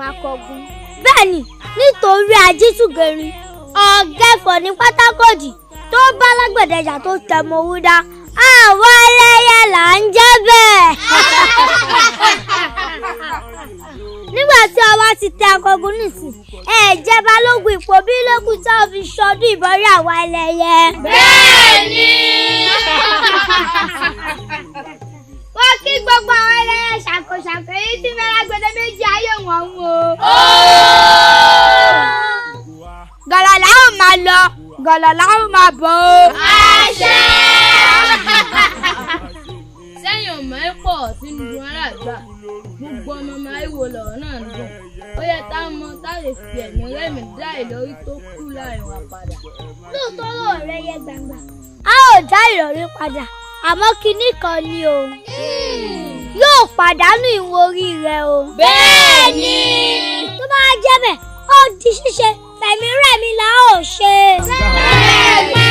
Akogun. Bẹ́ẹ̀ni, nítorí ajítùgẹ̀rin ọ̀gẹ́fọ̀ ní pátákòdì tó bá lágbẹ̀dẹ̀jà tó tẹ̀mọ̀ wúdá àwọn ẹlẹ́yẹ là ń jẹ́ bẹ́ẹ̀. Nígbà tí ọba ti tẹ Akogun nìsín ẹ̀jẹ̀ balógun ipò bí lókun tí wọ́n fi ṣọdún ìbọrí àwọn ẹlẹ́yẹ. Bẹ́ẹ̀ni. Wọ́n kí gbogbo àwọn ẹlẹ́yẹ ṣàkóṣàkó yìí tí fẹ́ lágbẹ̀dẹ méjì ayé wọn wò. Gàlàlà ó máa lọ, gàlàlà ó máa bọ̀ o. Àṣẹ. Sẹ́yìn ọmọ ẹ̀ pọ̀ tí ń dun ara àgbà. Gbogbo ọmọ máa ń wò lọ́rọ̀ náà ń dùn. Ó yẹ ká mọ táyé fi ẹ̀mí rẹ́mi dá ìlórí tó kú láì wá padà. Lóòótọ́ lọ́wọ́ rẹ yẹ gbangba. A ò dá ìrọ̀rí padà, àmọ́ kinní kan ni o. Yóò pàdánù ìwọ̀n orí rẹ̀ o. Bẹ́ẹ̀ni. Tó bá jẹ́ bẹ́ẹ̀, ó di ṣíṣe, fẹ̀mí rẹ̀mí la ó ṣe. Bẹ́ẹ̀ni.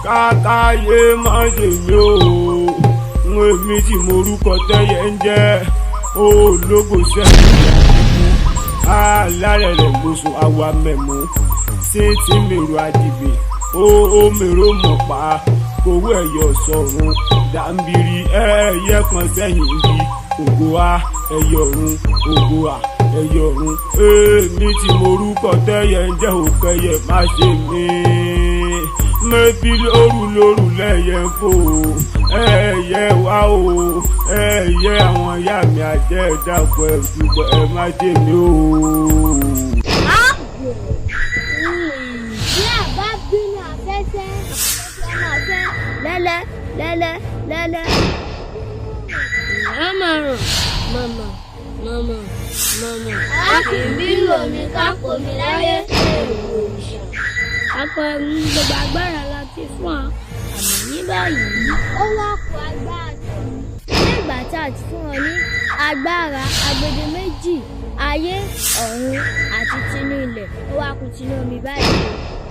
Kákáyé má ṣe mí o, èmi tí morúkọ tẹ́yẹ ń jẹ́ ológo sẹ́yìn alárẹ̀rẹ̀ gbóṣù àwa mẹ̀mú sí ti mèrò àdìbè ó mèrò mọ̀pá kówó ẹ̀yọ̀ sọ̀run dàmbìrì ẹ̀yẹ kan sẹ́yìn bí ògo a ẹ̀yọ̀ ọ̀run ògo a ẹ̀yọ̀ ọ̀run èmi tí morúkọ tẹ́yẹ ń jẹ́ òkẹyẹ má ṣe mí. Mẹ́bí lóru lẹ́yẹ ń fò ẹ̀yẹ wá o ẹ̀yẹ àwọn ìyá mi àjẹ́ ẹ̀dàpọ̀ ẹ̀dùpọ̀ ẹ̀ má jẹ́ mi o. Bí àbá bínú afẹ́fẹ́ máa fẹ́ lẹ́lẹ́. Ìyá máa ràn màmá mama. A kì í bínú omi ká pomi láyé. Akogun gbogbo agbára la ti fún ọ àmọ́ ní báyìí ó wá kó agbára tó ní. Nígbà tí a ti fún ọ ní agbára agbede méjì ayé ọ̀run àti tinú ilẹ̀ ó wá kù tinú omi báyìí.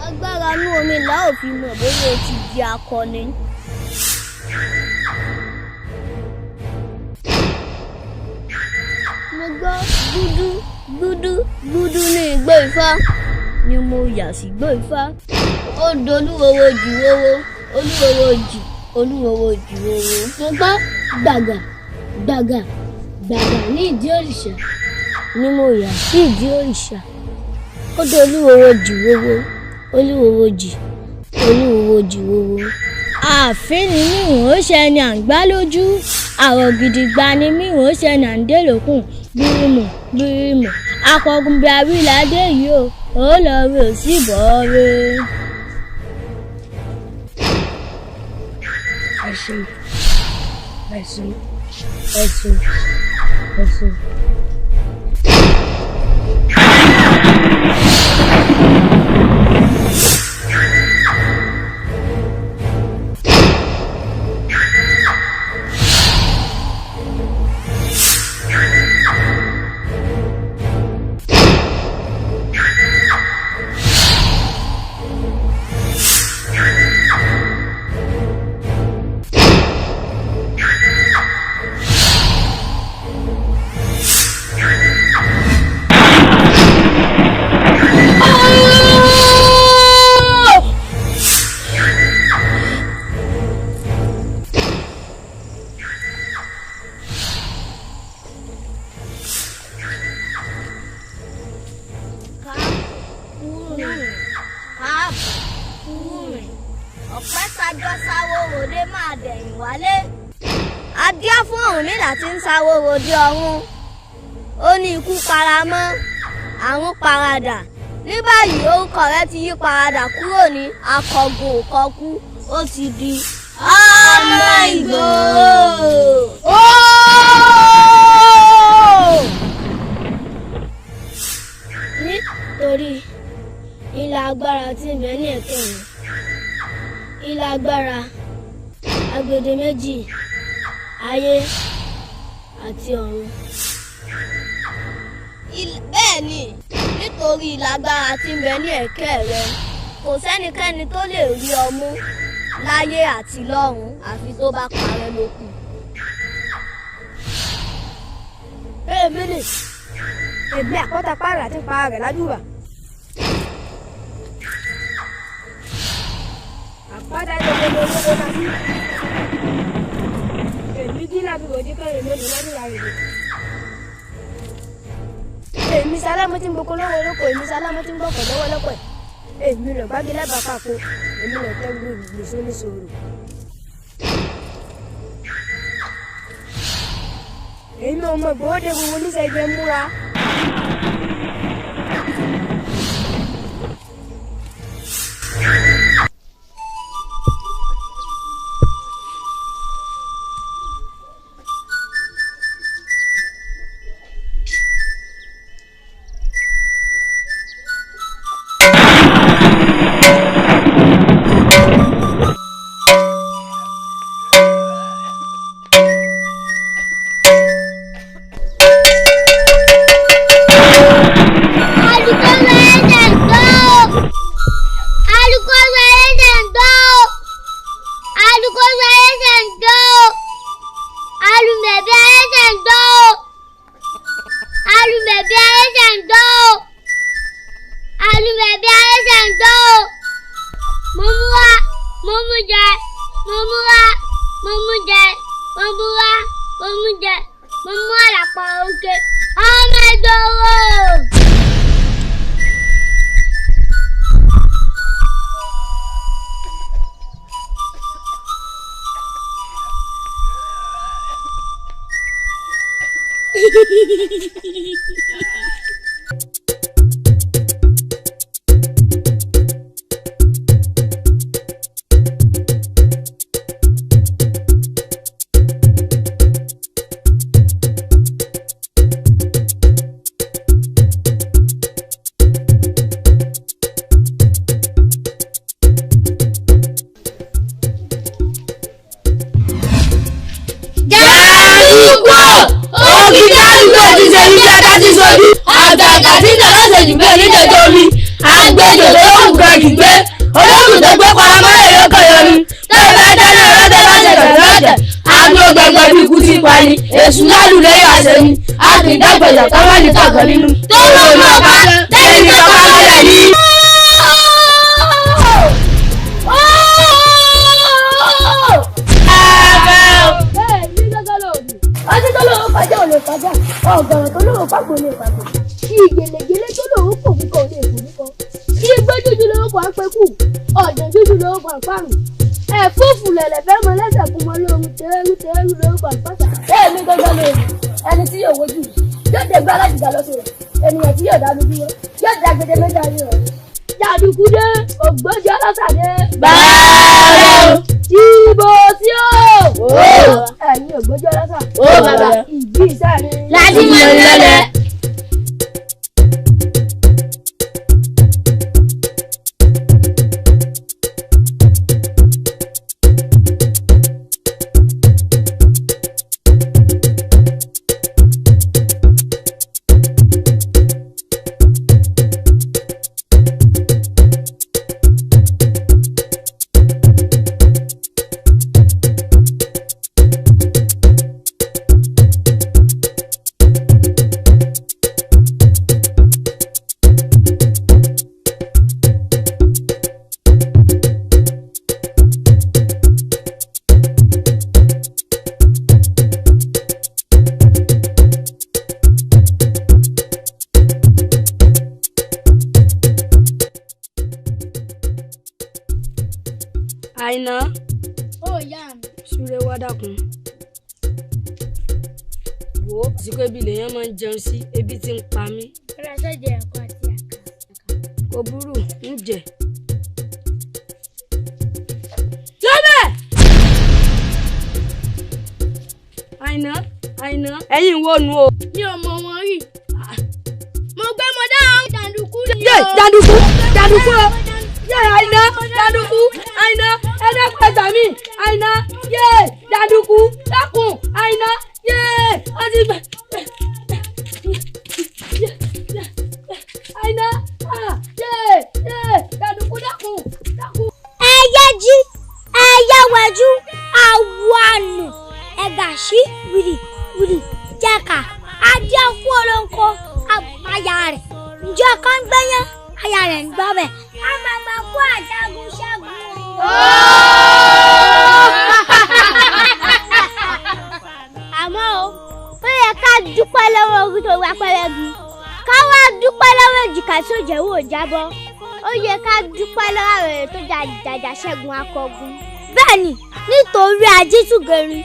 Agbára inú omi là ó fi mọ̀ bóyá o ti di akọni. Mo gbọ́ gbúdú ní igbó Ifá ni mo yà sí igbó Ifá. Ó dolúwowo jìwowo olúwowo jìwowo. Mo gbọ́ gbàgà ní ìdí òrìṣà ni mo yà sí ìdí òrìṣà. Ó dolúwowo jìwowo olúwowo jìwowo. Ààfin ni mí ò ṣe ni à ń gbá lójú, àrò gidigba ni mí ò ṣe ni à ń dé lókun. Bírímù Akogun bí abíládé yìí ó lọ rí ò sí bọ́ rí. Ẹ̀sùn. Ọ̀pẹ́ sájọ́ sáwó ròde máa dẹ̀yìn wálé. Adíá fún Ọ̀rúnmìlà tí ń sáwó ròde ọ̀run. Ó ní ikú paramọ́, àrùn paradà. Ní báyìí orúkọ rẹ̀ ti yí paradà kúrò ní Akogun òkọkú, ó ti di ọmọ Ìgbòho. Nítorí ilẹ̀ agbára tí ń bẹ ní ẹ̀kẹ́rin. Ilẹ̀ agbára agbede méjì ayé àti ọ̀run. Bẹ́ẹ̀ ni, nítorí ilẹ̀ agbára tí ń bẹ ní ẹ̀kẹ́ rẹ kò sẹ́nikẹ́ni tó lè rí ọ mú láyé àti lọ́run àfi tó bá parẹ́ lókù. Èmi àpótápàrà àti pa rẹ̀ lájúbà. Àpáta ìdòdò lówó náà sí. Èmi kí láti rò jíkọ́ èmi lò lọ́dún rà rèé. Èmi sálámù tí ń gboko lọ́wọ́ olóko, èmi sálámù tí ń gbọ́kọ̀ lọ́wọ́ lọ́pọ̀. Èmi lọ gbági lẹ́bàá pàpọ̀, èmi lọ tẹ́ gbèsè oníṣòro. Èmi ọmọ ìgbòhódé gbogbo oníṣẹ́ ìgbẹ́ múra. ṣe ni a kì í dẹ́gbẹ̀jẹ̀ ká má ní tàgọ́ nínú tó ló máa bá lẹ́yìn tó bá lọ́lẹ̀ ní. ọtí tó lówó kọjá ò lè kọjá ọ̀gọ̀rọ̀ tó lówó pàgbò lè pàgbò kí ìgèlègèlè tó lówó pò kíkọ ò lè pò kíkọ kí igbó jújú lówó pò àpẹkù ọ̀dọ̀ jújú lówó pò àpárùn ẹ̀fúùfù lẹ̀lẹ̀ fẹ́ mọ lẹ́sẹ̀ fún mọ lóhun tẹ́rù lówó pò àpáta. bẹ́ẹ̀ mi gbọ́dọ̀ lóhùn ẹni tí yóò wojú yóò dé gbá láti gbà lọ́sọ̀ rẹ̀ ènìyàn tí yóò dánu dúró yóò dá gbèdé méjì ayé rẹ̀. Jàǹdùkú dé ògbójì ọlọ́sàdé. bẹ́ẹ̀ ìbò tí ó. ẹ̀yin ògbójì ọlọ́sà. ó bàbá ìbí ìsáre. láti mọ ìrẹ̀lẹ̀. Àìná. Ó yá mi. Súré wá dákun. Wo àsìkò ebi lèèyàn máa ń jẹun sí, ebi ti ń pa mí. Ọ̀rẹ́ sọ́jà ẹ̀kọ́ àti àkà. Kò burú, ń jẹ. Lọ́bẹ̀! Àìná, ẹ̀yin wo nu o? Mi ò mọ wọn rí. Mo gbé mo dáhùn. Jàǹdùkú ni o. Yé Jàǹdùkú o! Yé Àìná, Jàǹdùkú, Àìná, ẹ dákun ẹgbàá mi, Àìná, yé Jàǹdùkú, dákun, Àìná, yé ọtí gbẹ. Àìná, yé Jàǹdùkú, dákun. Ẹyẹ jí, ẹyẹ wẹ̀jú, àwọ̀ àná, ẹ̀gà sí wìrì jẹ́ka, adé fún olóńkó, àbáyá rẹ̀, ǹjẹ́ ọkàn gbẹ́yán, aya rẹ̀ ń gbọ́ bẹ̀, àmàgbà kú àjagun ṣẹ́gun. Àmọ́ o, ó yẹ ká dúpẹ́ lọ́wọ́ orí tó wá pẹ́rẹ́gì, ká wá dúpẹ́ lọ́wọ́ èjìká tó jẹ́wọ́ ò jábọ́. Ó yẹ ká dúpẹ́ lọ́wọ́ rẹ̀ tó jàjà ṣẹ́gun Akogun. Bẹ́ẹ̀ni, nítorí Ajítùgẹ̀rin,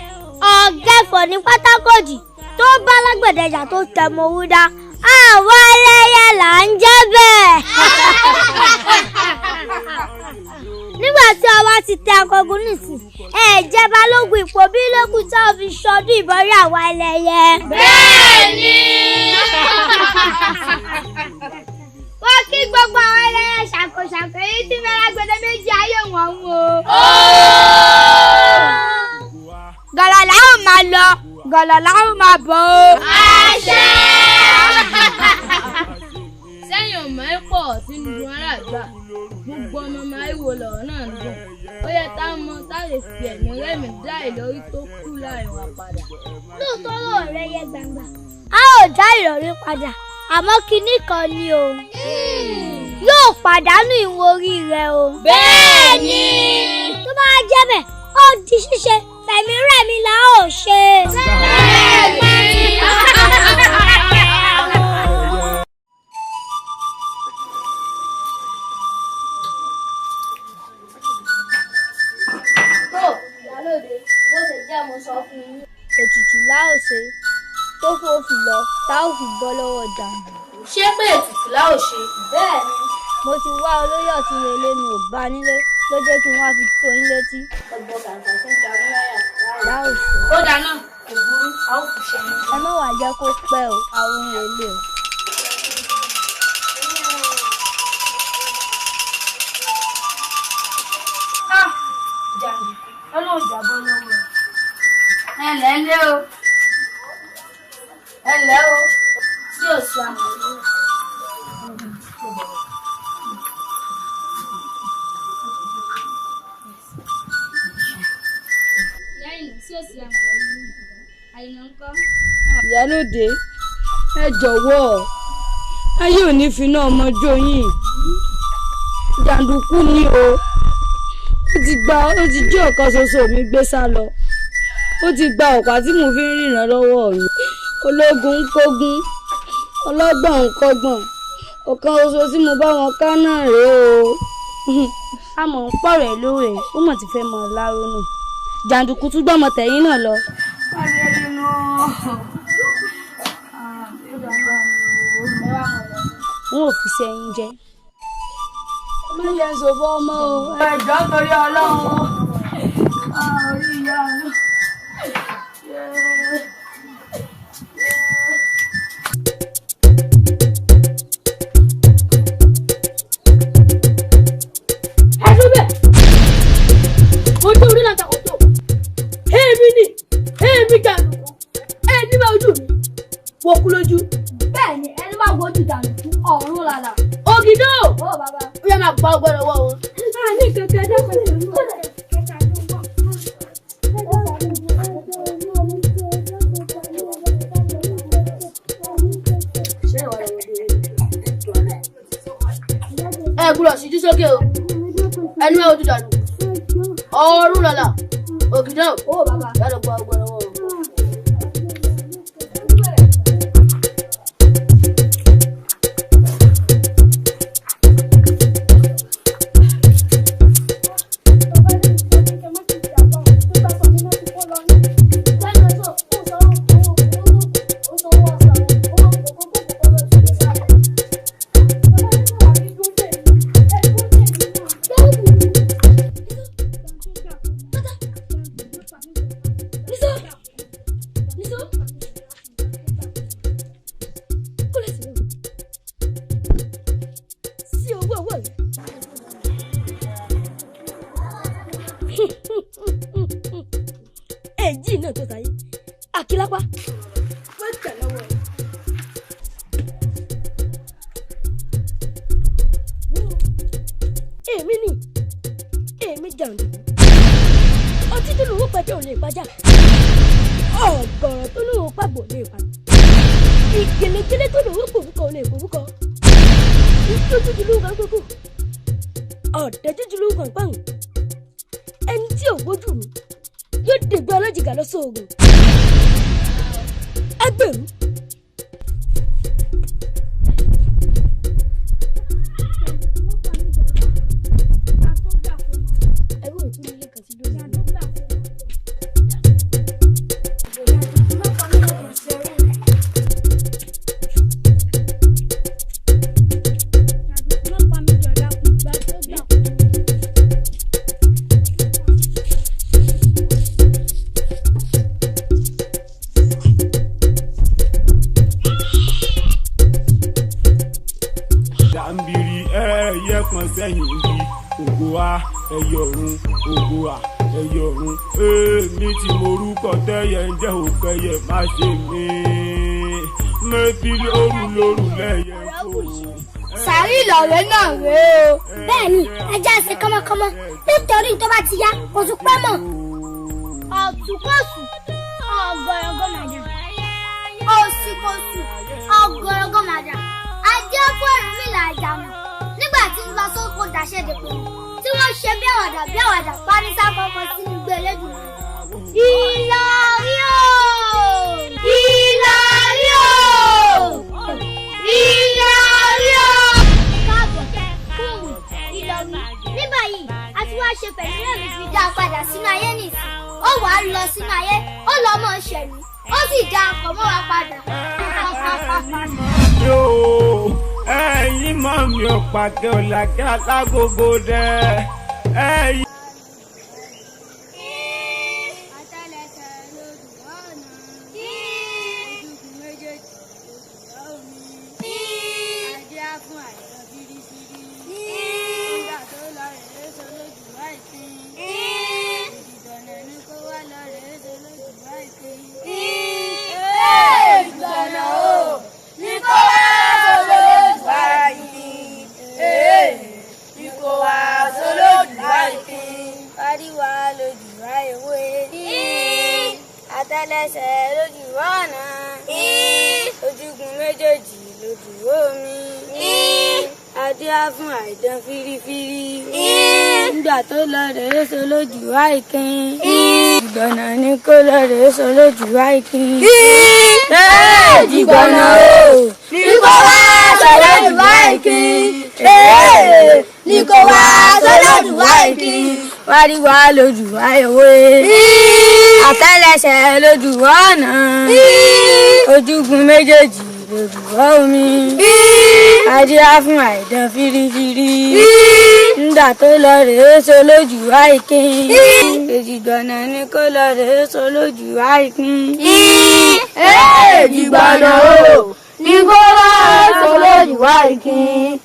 ọ̀gẹ́fọ̀ ní pátákòjì tó bá lágbẹ̀dẹ̀jà tó tẹmọ owó dá. Àwọn ẹlẹ́yẹ là ń jẹ́ bẹ́ẹ̀. Nígbà tí ọwọ́ ti tẹ Akogun nísìn, ẹ̀jẹ̀ balógun ipò bí lókùn tí wọ́n fi ṣọdún ìbọrí àwọn ẹlẹ́yẹ. Bẹ́ẹ̀ni. Wọ́n kí gbogbo àwọn ẹlẹ́yẹ ṣàkóṣàkó yìí tí mẹ́ra gbẹdẹ méjì ayé wọn wò. Gọ̀lọ̀ làwọn máa lọ, gọ̀lọ̀ làwọn máa bọ̀ o. Àṣẹ. Sẹ́yìn ọmọ ẹ̀ pọ̀ tí ń dun aráàgbà. Gbogbo ọmọ àìwò lọ̀rọ̀ náà ń dùn. Ó yẹ tá a mọ tá a lè fi ẹ̀mí rẹ́mi dá ìlórí tó kú láì wá padà. Lóòótọ́ lọ́wọ́ rẹ yẹ gbangba. A ò dá ìrọ̀rí padà, àmọ́ kinní kan ni o. Yóò pàdánù ìwọ̀n orí rẹ o. Bẹ́ẹ̀ni. Tó bá jẹ́ bẹ́ẹ̀, ó di ṣíṣe, fẹ̀mí rẹ̀mí la ó ṣe. Bẹ́ẹ̀ni. Iyalode, bó ṣe jẹ́ mo sọ fún yín. Ètùtù la ó ṣe tó fòfì lọ tá ò fi bọ́ lọ́wọ́ jàǹdùkú. Ṣé pé ètùtù la ó ṣe? Bẹ́ẹ̀ni, mo ti wá olóyè ọ̀tún relé mi ò bá nílé ló jẹ́ kí n wá fi tó yín létí. Ọgbọ́n kàǹkà tó ń jagun láyà. La ó ṣe. Ó dáná, kò burú, a ó fi ṣe mí. Ẹ má wàá jẹ́ kó pẹ́ o, àwọn ohun èlé o. Jàǹdùkú, ọlọ́run jàbọ́ lọ́wọ́ rẹ̀. Ẹ ǹlẹ́ o. Ẹ ǹlẹ́ o. Tí ò sí àmọ́ lọ́wọ́. Ìyá ìnà sí òsì àmọ̀ yìí. Àìnà ń kọ́. Ìyá Iyalode ẹ jọ̀wọ́ ayé ò ní fi náà ọmọjọ́ yín Janduku ni o ó ti jí ọ̀kan ṣoṣo mi gbé sá lọ ó ti gba ọ̀pá tí mo fi ń rìnrìn lọ́wọ́ mi ológun ń kógun ọlọ́gbọ̀n ń kọ́gbọ̀n ọ̀kan ṣoṣo tí mo bá wọn ká náà rèé o àmọ́ ń pọ̀ rẹ̀ lóore ó mọ̀ ti fẹ́ mọ̀ lárónù Janduku tún gbọ́mọ tẹ̀yìn náà lọ. n ò fi sẹ́yìn jẹ́. má yẹ ṣòfò ọmọ o. ẹ̀jọ́ torí Ọlọ́run orí ìyá mi. ojú orí náà takò tó èmi Janduku ẹni bá ojú mi wò kú lójú. bẹ́ẹ̀ ni ẹni bá wojú Janduku ọ̀run lálá. ògìdó ó bàbá ó yẹ máa gbọ́ ọgbọ́n lọ́wọ́ wọn. a ní kankan dákọ̀ lè mú ọ. ẹ gbúdọ̀ síjú sókè o ẹni bá wojú Janduku ọ̀run lálá ògìdó ó bàbá yálò gbọ́ ọgbọ́n lọ́wọ́ wọn. èjì náà tó sáyé àkìlápá wọ́n tẹ̀ lọ́wọ́ ẹ̀. èmi Janduku ọtí tó lówó pẹ̀jẹ́ ò lè pàjá ọ̀gọ̀rọ̀ tó lówó pàgbò lè pàgbò ìgèlègèlè tó lówó pòbúkọ ò lè pòbúkọ ìjójújú ló ń kan gbogbo ọ̀dẹ́jújú ló ń kan gbàùn ẹni tí ò gbójú mi yóò dègbé ọlọ́jìgà lọ sóògùn agbèrú. sẹ́yìn bí ògo a ẹyọ ọ̀run ògo a ẹyọ ọ̀run èmi tí morúkọ tẹ́yẹ ń jẹ́ òkẹyẹ má ṣe mí mẹ́bí lóru lẹ́yẹ kó. sàárì ìlọ̀rẹ́ náà rèé o. bẹ́ẹ̀ni ẹja ṣe kánmọ́kánmọ́ nítorí tó bá ti yá kò tún pẹ́ mọ́. ọ̀túnkọ̀sù ọ̀gọ̀rọ̀gọ̀ màjà òsìkòsù ọ̀gọ̀rọ̀gọ̀ màjà ajé fún Ọ̀rúnmìlà àjànà nígbà tí ń lọ sóko dàṣẹ́ dèpò tí wọ́n ṣe bí àwàdà parí sáfọ́fọ́ sínú igbó elédùn. Ìlọrí o! Ìlọrí o! Ìlọrí o! káàbọ̀ fóònù Ìlọrí ní báyìí a ti wá ṣe pẹ̀lú náà fi dá a padà sínú ayé nìsín ó wàá lọ sínú ayé ó lọ mọ̀ ṣẹ̀mí ó sì dá a pọ̀ mọ́ wa padà. ẹ̀yin mọ̀ mi ò pàkẹ́ ọ̀làkẹ́ alágógó dẹ́ ẹ̀yin. Ìkó wa sólódù láìpín. lójú omi. Adíá fún àìdán fírífírí. Nígbà tó lọ rèé so lójú àìkín. Ìgbọ̀nà ni kó lọ rèé so lójú àìkín. Ìgbọ̀nà o ní kó wá so lójú àìkín. Ní kó wá so lójú àìkín. Wáríwá lójú àìwé. Àtẹ́lẹsẹ̀ lójú ọ̀nà. Ojúgun méjèèjì lójú omi. Adíá fún àìdán fírífírí. Nígbà tó lọ rèé so lójú àìkín. Èjìgbọ̀nà ni kó lọ rèé so lójú àìkín. Èjìgbọ̀nà o ní kó wá so lójú àìkín.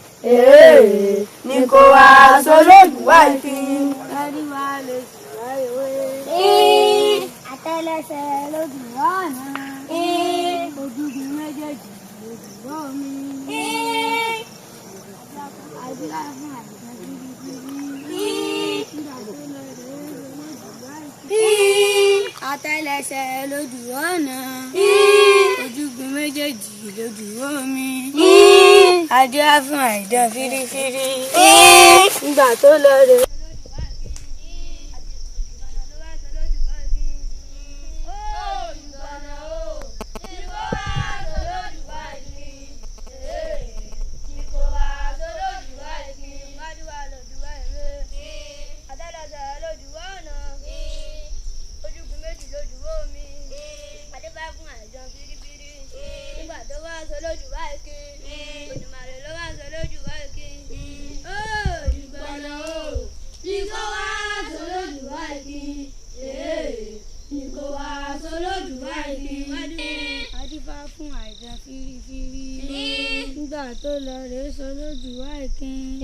Ní kó wá so lójú àìkín. Wáríwá lójú àìwé. Àtẹ́lẹsẹ̀ lójú ọ̀nà. Ojúgun méjèèjì lójú omi. Adíá fún àìdán fírífírí. Nígbà tó lọ rèé so lójú àìkín. Àtẹ́lẹsẹ̀ lójú ọ̀nà. Ojúgun méjèèjì lójú omi. Adíá fún àìdán fírífírí. Nígbà tó lọ rèé. Adífá fún àìdán fírífírí. Nígbà tó lọ rèé so lójú àìkín.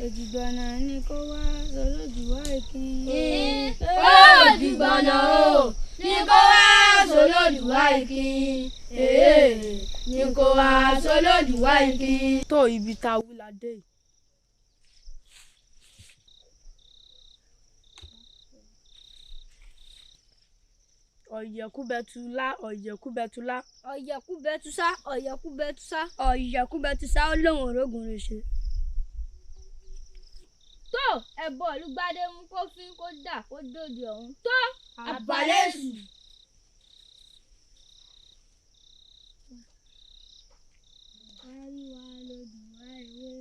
Èjìgbọ̀nà ni kó wá so lójú àìkín. Èjìgbọ̀nà o ní kó wá so lójú àìkín. Ní kó wá so lójú àìkín. Tó ibi tá a wí la dé yìí. Ọ̀yẹ̀kúbẹ̀tulá ọ̀yẹ̀kúbẹ̀tulá. Ọ̀yẹ̀kúbẹ̀tusá ọ̀yẹ̀kúbẹ̀tusá ọ̀yẹ̀kúbẹ̀tusá ó lóun òrógùn rẹ̀ ṣe. Tó ẹ̀bọ̀ olùgbàdé mú kó fín kó dà kó dòdì ọ̀hún. Tó Àbálẹ́sù. Wáríwá lójú àìwé.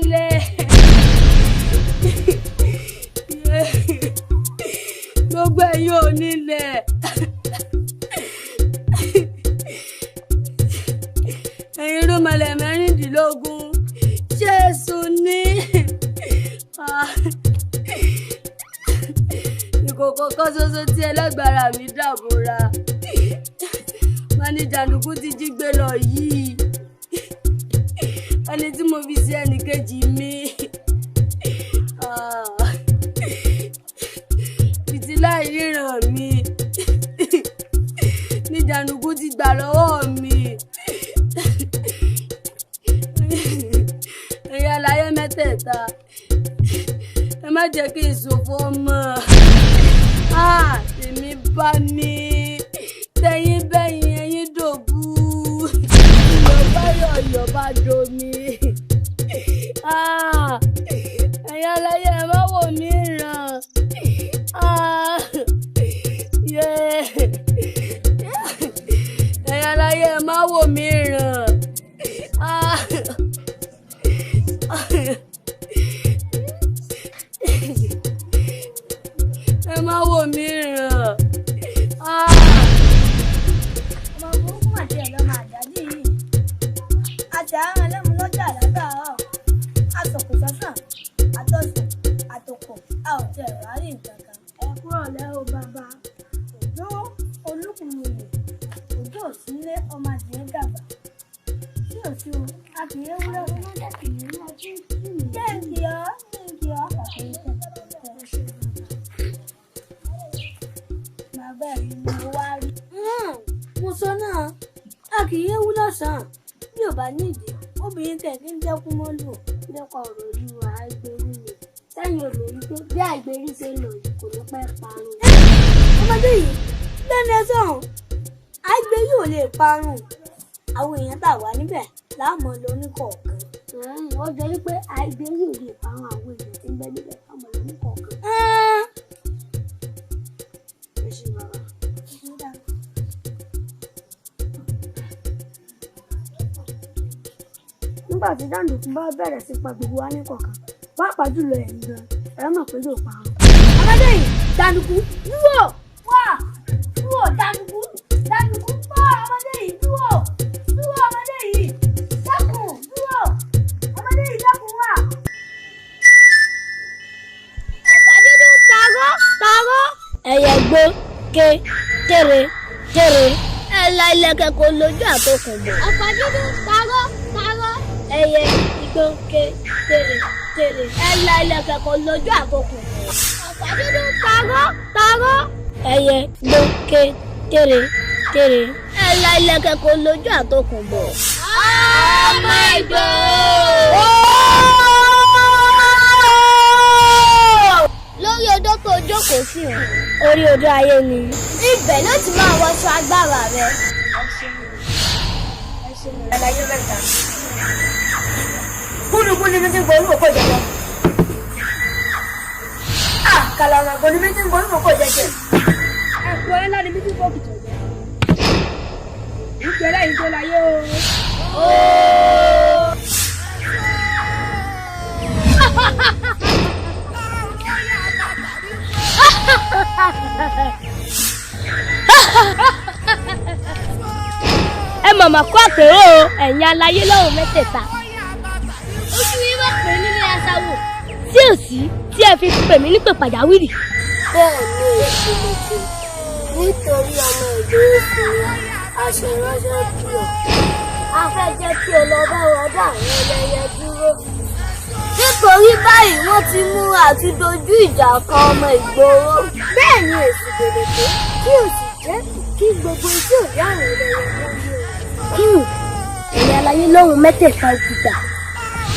lálẹ́. Gbogbo ẹ̀yin ò nílẹ̀. Ẹ̀yin ló mọ̀lẹ̀ mẹ́rìndínlógún. Jésù ní. Ìkòkò kan ṣoṣo tí ẹlẹ́gbàrà mi dàbòrà. Wọ́n ní Janduku ti jí gbé lọ yìí. Ẹni tí mo fi sí ẹnìkejì mi. Fìtílà ìríran mi. Ní Janduku ti gbà lọ́wọ́ mi. Ẹ̀yin aláyé mẹ́tẹ̀ẹ̀ta. Ẹ má jẹ́ kí n ṣòfò ọmọ. Tèmi bá mi. Tẹ̀yìn bẹ́yìn ẹ̀yin dòbú. Ìyọ̀bá yọ̀yọ̀ bá domi. Ẹ̀yin aláyé ẹ má wò mí ràn. Ẹ̀yin aláyé ẹ má wò mí ràn. Ẹ má wò mí ràn. Ọmọ burúkú àti ẹ̀ lọ́mọ àjálì yìí. Àti àárọ̀ lẹ́mu lọ́jà látàárọ̀. Àtòkù sọ́sàn, àtọ̀sùn, àtòkò, a ò tiẹ̀ rárí nǹkan kan. Ẹ kúrò lẹ́ o bàbá. Òjò olúkúlùyè. Òjò òsínlé ọmọ adìyẹ dàgbà. Tí ò sí o, a kì í wúlò fún ọjọ́ kìíní ní ọjọ́ ìsinmi. Jẹ́ ìkì ọ́, kàkiri tẹ̀. Bàbá mi ni mo wá rí. Mo sọ náà, a kì í wú lọ́sàn-án. Bí ò bá nídìí, obìnrin tẹ̀ kí ń dẹ́kun mọ́lù nípa ọ̀rọ̀ olúwa àìgbérí ni. Sẹ́yìn olórí pé bí àìgbérí ṣe lò yìí kò ní pẹ́ parun. Ọmọdé yìí lẹ́nu ẹsẹ̀ ọ̀hún, àìgbérí ò lè parun. Àwọn èèyàn tà wá níbẹ̀ láàmú lóníkọ̀ọ̀kan. Ó jẹ́ wípé àìgbérí ò lè parun àwọn èèyàn tí ń bẹ níbẹ̀ láàmú lóníkọ̀ọ̀kan. Nígbà tí Janduku bá bẹ̀rẹ̀ sí pa gbogbo wa ní kọ̀ọ̀kan, pàápàá jùlọ ẹ̀yin gan, ẹ mọ̀ pé yóò parun. Ọmọdé yìí, Janduku, dúró! Wá! Dúró, Janduku! Janduku, wá! Ọmọdé yìí, dúró! Dúró, ọmọdé yìí! Dákun, dúró! Ọmọdé yìí, dákun wá! Ọ̀pá dúdú tààrọ́, tààrọ́. Ẹyẹ gbó, ké, tèrè, tèrè. Ẹ̀la ilẹ̀kẹ̀ kò lójú àtòkùn bò. Ọ̀pá dúdú tààrọ́, tààrọ́. Ẹyẹ igbó, ké, tèrè, tèrè. Ẹ̀la ilẹ̀kẹ̀ kò lójú àtòkùn bò. Ọ̀pá dúdú tààrọ́, tààrọ́. Ẹyẹ igbó, ké, tèrè, tèrè. Ẹ̀la ilẹ̀kẹ̀ kò lójú àtòkùn bò. Ọmọ Ìgbò! Lórí odó tó jókòó sí o. Orí odó ayé ni. Ibẹ̀ ló ti máa wọṣọ agbára rẹ. Ẹ ṣeun ìrẹ̀láyé mẹ́ta. Kúlùkúlù ní ti ń borí òkò jẹjẹ. Kàlàmàgbò ní mi ti ń borí òkò jẹjẹ. Ẹ̀kọ́ ẹ̀ láti mi ti ń bọ́ kìtọ̀ jẹ. Ìpẹ́lẹ̀ yìí tó láyé o. Ẹ màmá kó àpérò ẹ̀yin aláyé lọ́rùn mẹ́tẹ̀ẹ̀ta. Oṣù yìí wọ́n pè nílé aṣáwò. Tí ò sí tí ẹ fi pè mí nípè pàjáwìrì. Bẹ́ẹ̀ ni èsì mo ti nítorí ọmọ ìgbéró fún aṣèrànṣẹ́ kìlọ̀. A fẹ́ jẹ́ kí o lọ bá wọn dá àwọn ẹlẹ́yẹ dúró. Nítorí báyìí wọ́n ti mú àti dojú ìjà kan ọmọ ìgboro. Bẹ́ẹ̀ ni èsì gbèdéke kí o sì jẹ́ kí gbogbo iṣẹ́ òrí àwọn ẹlẹ́yẹ lórí o. Ẹ̀yin aláyé lọ́rùn mẹ́tẹ̀ẹ̀ta òkúta.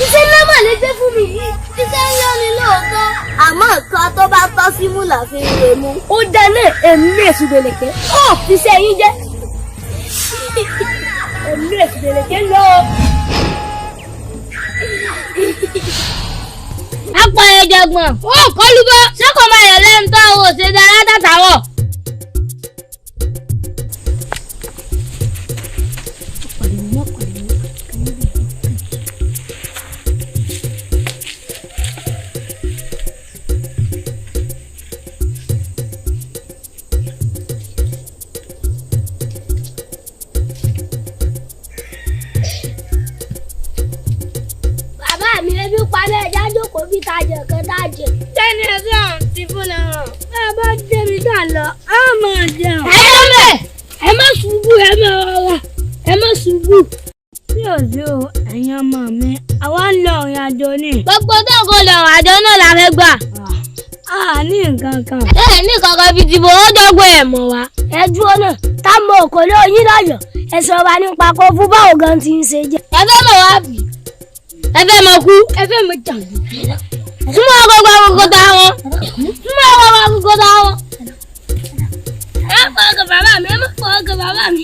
Iṣẹ́ ńlá mà lè gbé fún mi yìí. Iṣẹ́ ńlá ni lóòótọ́. Àmọ́ nǹkan tó bá tọ́ símú là fi ń re mú. Ó dáná èmi èsì gbèdéke. Ó fi iṣẹ́ yín jẹ́. Èmi èsì gbèdéke lọ. Apá ẹ̀jẹ̀gbọ̀n. Ó kọlu bọ́. Ṣé kò máa yẹ̀ lẹ́nu tó àwọn òṣèlú alátàtàwọ̀? bí tajẹ kan tajẹ. Tẹ́ni ẹ̀sọ́ ti fún náà. Bá a bá débi tá a lọ, á máa jẹun. Ẹ lọ́mẹ̀ ẹ má ṣubú ẹ má rọra ẹ má ṣubú. Sí òsì o, ẹ̀yin ọmọ mi, àwa ń lọ ìrìn àjò ni. Gbogbo tó ń kó lọ ìrìn àjò náà la fẹ́ gbà. A ní nǹkan kan. Ẹ ní kankan fi dìbò ó dọ́gbọ́n ẹ̀ mọ̀ wá. Ẹ dúró náà tá mọ òkòló yín lọ́yọ̀ ẹ sọ wa nípa kó fún báwo gan ti ń ṣe jẹ. Ẹ fẹ́ mọ̀ wá bì. Ẹ fẹ́ mọ̀ kú. Ẹ fẹ́ mọ jàǹdù. Súnmọ́ ọgọ́gbọ́ agogo ta wọn. Súnmọ́ ọgọ́gbọ́ agogo ta wọn. Ẹ fọ́ ọkọ̀ bàbá mi, ẹ má fọ́ ọkọ̀ bàbá mi.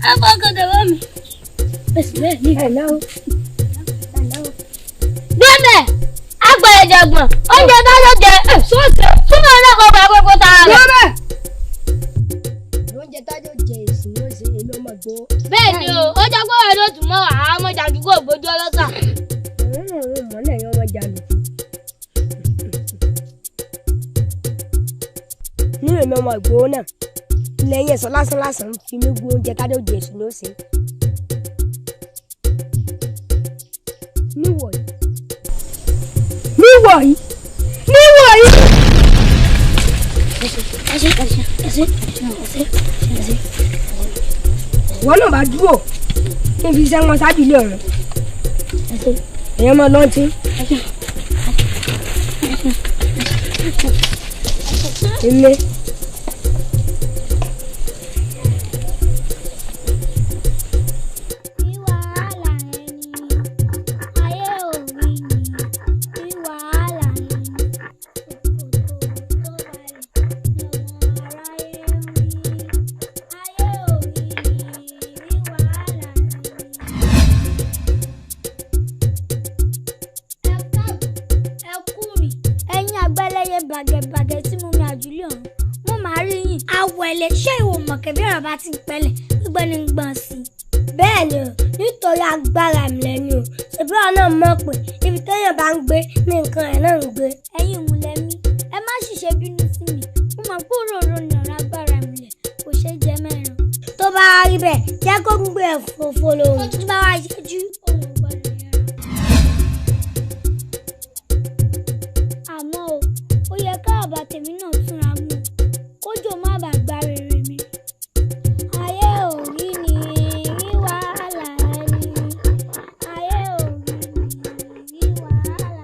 Ẹ fọ́ ọkọ̀ bàbá mi. Bẹ́ẹ̀ ni ẹ̀ náà. Bẹ́ẹ̀ agbẹ̀rẹ̀jẹ̀gbọ̀n oúnjẹ tá ló jẹ sọ́ọ̀sẹ̀ súnmọ́ ọlọ́kọ̀ agogo ta rẹ̀. Oúnjẹ tájọ́ jẹ èsì ló ṣe èmi ọmọ gbọ́. Bẹ́ẹ̀ ni o, ó jẹ́ pé ọ̀rẹ́ ló tún mọ́ àwọn ọmọ Janduku ògbójú ọlọ́sà. Mọ́lẹ̀ yẹn ọmọ Janduku. Ní èmi ọmọ ìgbòho náà lẹ́yìn ẹ̀sọ́ lásán fi mí gbó oúnjẹ tájọ́ jẹ èsì ló ṣe. Níwọ̀nyí. Wọ́n náà bá dúró kí n fi iṣẹ́ wọn ṣáájú ilé ọ̀run. Èèyàn máa lọ́ntì. Ilé. Bàgẹ̀bàgẹ̀ tí mo mi àjùlé ọ̀run mo máa rí yìn awẹ̀lẹ̀ ṣé ìwò mọ̀kẹ́ bí ọ̀rọ̀ bá ti pẹ́lẹ̀ gbígbẹ́ ní gbọ̀n sí i. Bẹ́ẹ̀ ni o nítorí agbára mi lẹ́nu o ṣèbí ọ̀nà mọ̀ pé ibi téèyàn bá ń gbé ní nǹkan ẹ̀ náà ń gbé. Ẹ̀yin ìmùlẹ̀ mi ẹ má ṣìṣe bínú sí mi mo mọ̀ pé òróró ni ọ̀rọ̀ agbára mi lẹ̀ kò ṣe é jẹ mẹ́rin. Tó bá rí bẹ́ẹ̀ jẹ́ kó gbé ẹ̀fọ́fọ́ lóhùn. Tó bá wá yẹjú òun gbọ́dọ̀ yẹra. Àmọ́ o ó yẹ káàbà tèmi náà túnra mú kójò má bàa gba rere mi. Ayé ò rí ni rí wàhálà ẹni. Ayé ò rí ni rí wàhálà.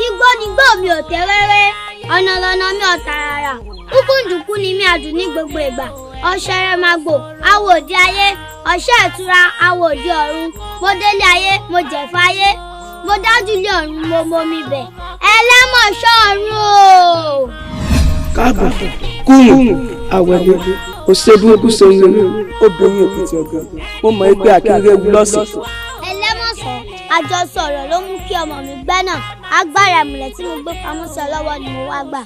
Igbó nígbó mi ò tẹ́ rẹ́rẹ́, ọ̀nà lọ́nà mi ò tààrà. Kúkúndùkú ni mi àdùn ní gbogbo ìgbà. Ọ̀ṣẹ̀rẹ̀ máa gbò, awo òde ayé, ọ̀ṣẹ́ ìtura, awo òde ọ̀run. Mo délé ayé, mo jẹ̀fọ́ ayé. Mo dájú lé ọ̀run, mo momi bẹ̀. Ẹlẹ́mọ̀ṣọ́ ọ̀run o. Káàbọ̀ kúrùn àwẹ̀lẹ̀ òṣèbúrúkú sẹ́yìn obìnrin òkìtì ọ̀gàn mo mọ̀ pé akéré wú lọ́sàn. Ẹlẹ́mọ̀ṣọ́ àjọsọ ọ̀rọ̀ ló mú kí ọmọ mi gbẹ́ náà. Agbára ìmùlẹ̀ tí mo gbé pamọ́ sí ọ lọ́wọ́ ni mo wá gbà.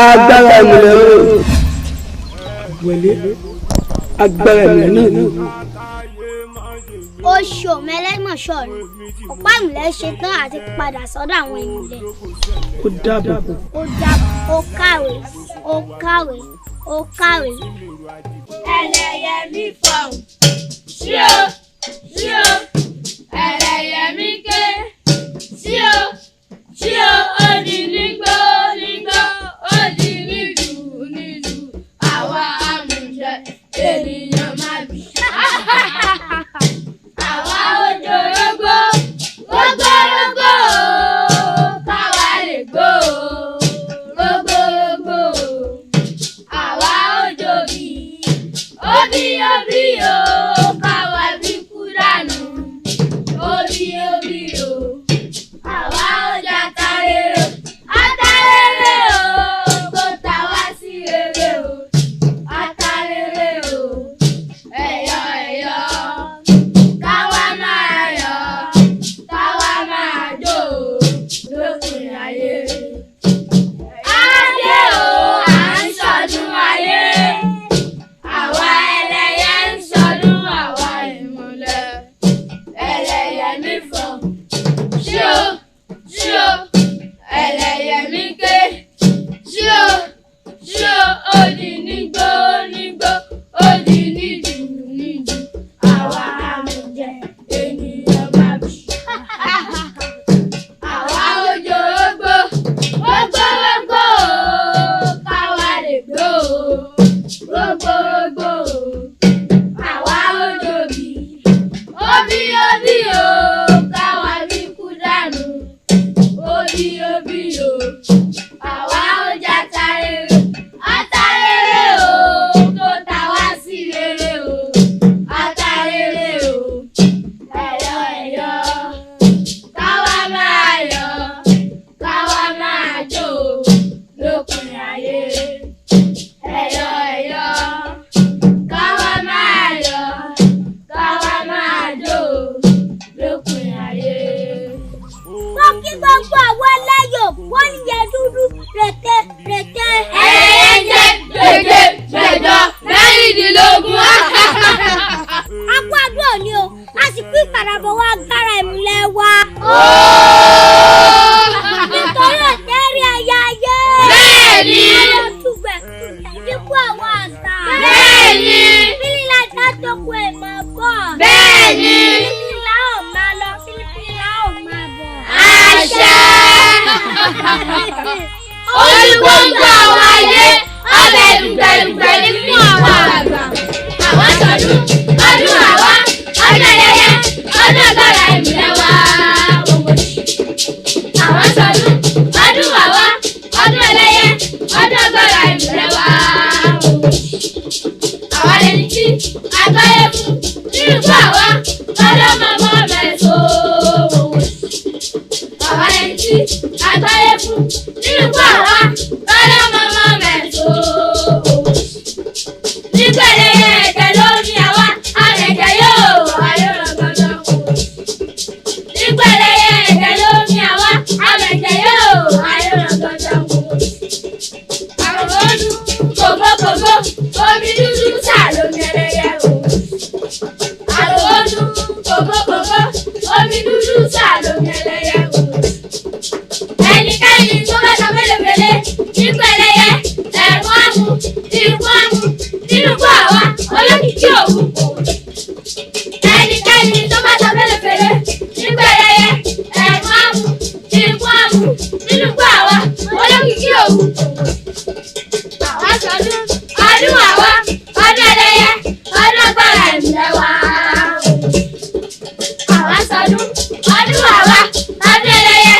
Agbára ìmùlẹ̀ o. Àwẹ̀lẹ̀ agbára ìmùlẹ̀ náà ni. Oṣù mẹ́lẹ́mọ̀ṣọ́ rẹ̀ ọ̀pá ìmùlẹ̀ ṣe tán àti padà sọ́dọ̀ àwọn ìmùlẹ̀. Ó dàbọ̀. Ó dàbọ̀, ó kàwé, ó kàwé, ó kàwé. Ẹlẹ́yẹ mi fọ̀hún, ṣíò, ṣíò, ẹlẹ́yẹ mi ké, ṣíò, ṣíò, ó di nígbó, nígbó, ó di nílùú, nílùú, àwa àmùjẹ, ènìyàn máa bì. Àwa òjò rógbó, rógbó, rógbó, káwa lè gbó, rógbó, rógbó, àwa òjò bí, òbí, òbí, káwa bí bíyò káwa bí kú dànù. Bíyò àwa ó jà tarere. Atarere o tó ta wá sí rere o. Atarere o ẹ̀yọ̀ ẹ̀yọ̀ káwa máa yọ̀ káwa máa jó lópin ayé. Ẹ̀yọ̀ ẹ̀yọ̀ káwa máa yọ̀ káwa máa jó lópin ayé. Wọ́n kí gbogbo àwọn ẹlẹ́yọ̀ wọ́n ní yẹ dúdú rẹ̀tẹ̀ rẹ̀tẹ̀. Ẹyẹ ń jẹ́ gbèdé gbẹ̀jọ mẹ́rìndínlógún. Apá àdúrà ni o, a sì kú ìpadàbọ̀ wa agbára ìmùlẹ̀ wa. Nítorí ọ̀tẹ́ rí ẹyẹ ayé. Bẹ́ẹ̀ni. Àwọn tùgbẹ̀ dípò àwọn àṣà. Bẹ́ẹ̀ni. Bílílà dájọ́kọ ẹ̀ máa bọ̀. Bẹ́ẹ̀ni. Bílílà ò máa lọ, bílílà ò máa bọ̀. Àṣẹ. Olùgbòǹgbò àwọn ayé ọbẹ̀ dùgbẹ̀dùgbẹ̀ ní fún àwọn àgbà. Àwọn sọdún ọdún àwa ọdún ayẹyẹ ọdún agbára ìmùlẹ̀ wa. Àwọn sọdún ọdún àwa ọdún ayẹyẹ ọdún agbára ìmùlẹ̀ wa. Àwọn ẹni tí agbáyé fún nínú fún àwa lọ́dọ́mọmọ mẹ́sàn-án. Àwọn ẹni tí agbáyé fún nínú fún àwa lọ́dọ́mọmọ mẹ́sàn-án. Nígbẹ̀lẹ̀ ẹ̀jẹ̀ ló ní àwa àlẹ̀jẹ̀ yóò ayé lọ́gọ́dọ̀. Nígbẹ̀lẹ̀ ẹ̀jẹ̀ ló ní àwa àlẹ̀jẹ̀ yóò ayé lọ́gọ́dọ̀. Àwọn ọdún kògbókògbó omi dúdú sà ló ní ẹlẹ́yẹ o. Àwọn ọdún kògbókògbó omi dúdú sà ló ní ẹlẹ́yẹ o. Ẹnikẹ́ni tó bá sọ fẹ́lẹ́fẹ́lẹ́ nígbẹ̀lẹ̀ yẹ ẹ̀rù àmú ikú àmú nínú fún àwa olókìkí òwú. Ẹnikẹ́ni tó bá sọ fẹ́lẹ́fẹ́lẹ́ nígbẹ̀lẹ̀ yẹ ẹ̀rù àmú ikú àmú nínú fún àwa olókìkí òwú. Àwa sọdún ọdún àwa ọdún ẹlẹ́yẹ ọdún agbára ìmùlẹ̀ wa. Àwa sọdún ọdún àwa ọdún ẹlẹ́yẹ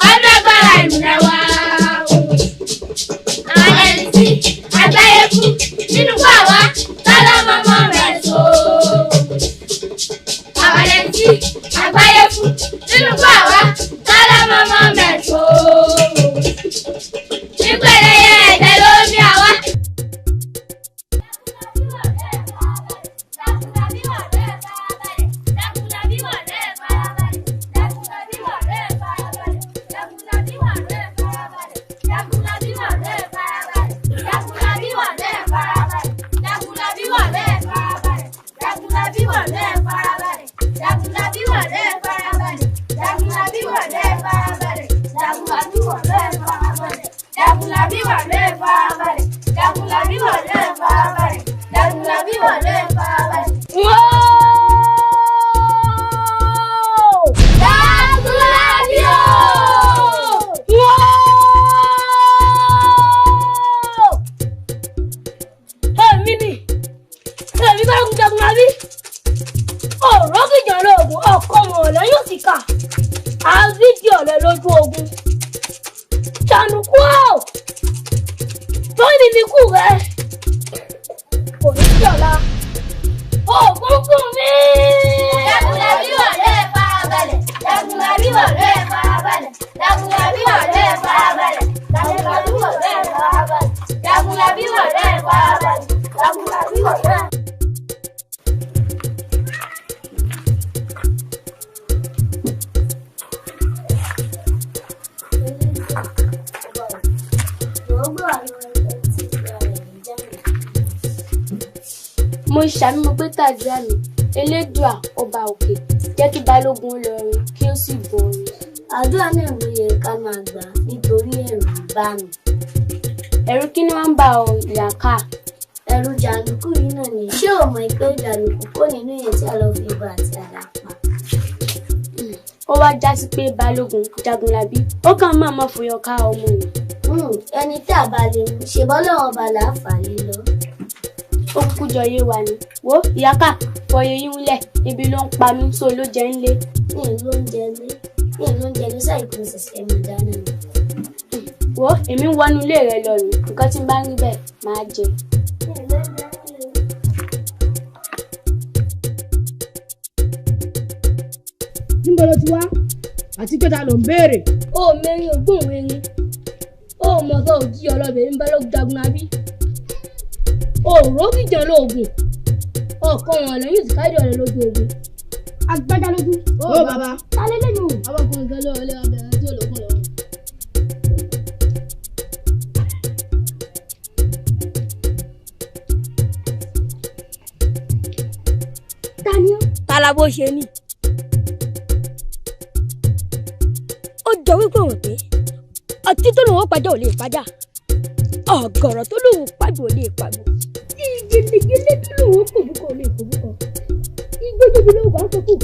ọdún agbára ìmùlẹ̀ wa. Àwọn ẹni tí agbáyé fún nínú fún àwa lọ́dọ́mọmọ mẹ́sàn-án. Àwọn ẹni tí agbáyé fún nínú fún àwa lọ́dọ́mọmọ mẹ́sàn-án. Nígbẹ̀lẹ̀ yẹ ẹ̀jẹ̀ ló ní àwa. lójú ogun. Janduku o! Tóyìn ní kú rẹ̀. Kò ní sí ọ̀la. Ògún fún mi! Jagunlabi ọ̀rẹ́ farabalẹ̀. Jagunlabi ọ̀rẹ́ farabalẹ̀. Jagunlabi ọ̀rẹ́ farabalẹ̀. Jagunlabi ọ̀rẹ́ farabalẹ̀. Jagunlabi ọ̀rẹ́ farabalẹ̀. Jagunlabi ọ̀rẹ́. Mo ṣàmì mo pé tàdúrà mi elédùà ọba òkè jẹ́ kí balógun lọ rin kí ó sì borí. Àdúrà náà ló yẹ ká máa gbà nítorí ẹ̀rù ń bà mí. Ẹ̀rù kí ni wọ́n ń bà ọ́ ìyàká? Ẹ̀rù jàǹdùkú yìí náà ni. Ṣé o mọ̀ pé jàǹdùkú kò nínú yẹn tí a lọ fi ibà àti àdá pa? Ó wá já sí pé balógun Jagunlabi ó kàn máa fòyọ ká ọmọ rẹ̀. Ẹni tí a bá lè mú ṣe bọ́ lọ́wọ́ ọba làáfàá lé lọ. Ó kúkú jọ yé wa ni. Wo ìyàká fọyẹ yín lẹ̀ ibi ló ń pa mí so ló jẹ́ ń lé. ní ìlú oúnjẹ ló sáì kún ṣẹ̀ṣẹ̀ mi dáná. wo èmi ń wọnú ilé rẹ lọ rè nǹkan tí ń bá rí bẹ́ẹ̀ máa jẹ. níbo ló ti wá àti pé ta ló ń béèrè. ó mẹ́rin ogún erin ó mọ̀ tó jí ọlọ́bẹ̀ ń bá lóògùn Jagunlabi ó rókìjàn lóògùn ọ̀kan wọn lẹ́yìn tí káyọ̀ rẹ̀ lójú ogun. agbájá lójú. ó bàbá ta lé lẹ́nu. ọmọkùnrin kan lọ́wọ́ lẹ́wọ́ bẹ̀rẹ̀ tí ò lókun lọ́wọ́. Daniel. tala bó ṣe ní. ó jọ wípé wọn pé ọtí tó lòun ó pàjá ò lè pàjá ọ̀gọ̀rọ̀ tó lòun pàjá ò lè pàgbọ́ ìgèlègèlè tó lòun ó pòbúkọ ò lè pòbúkọ igbó tóbi ló wà kókò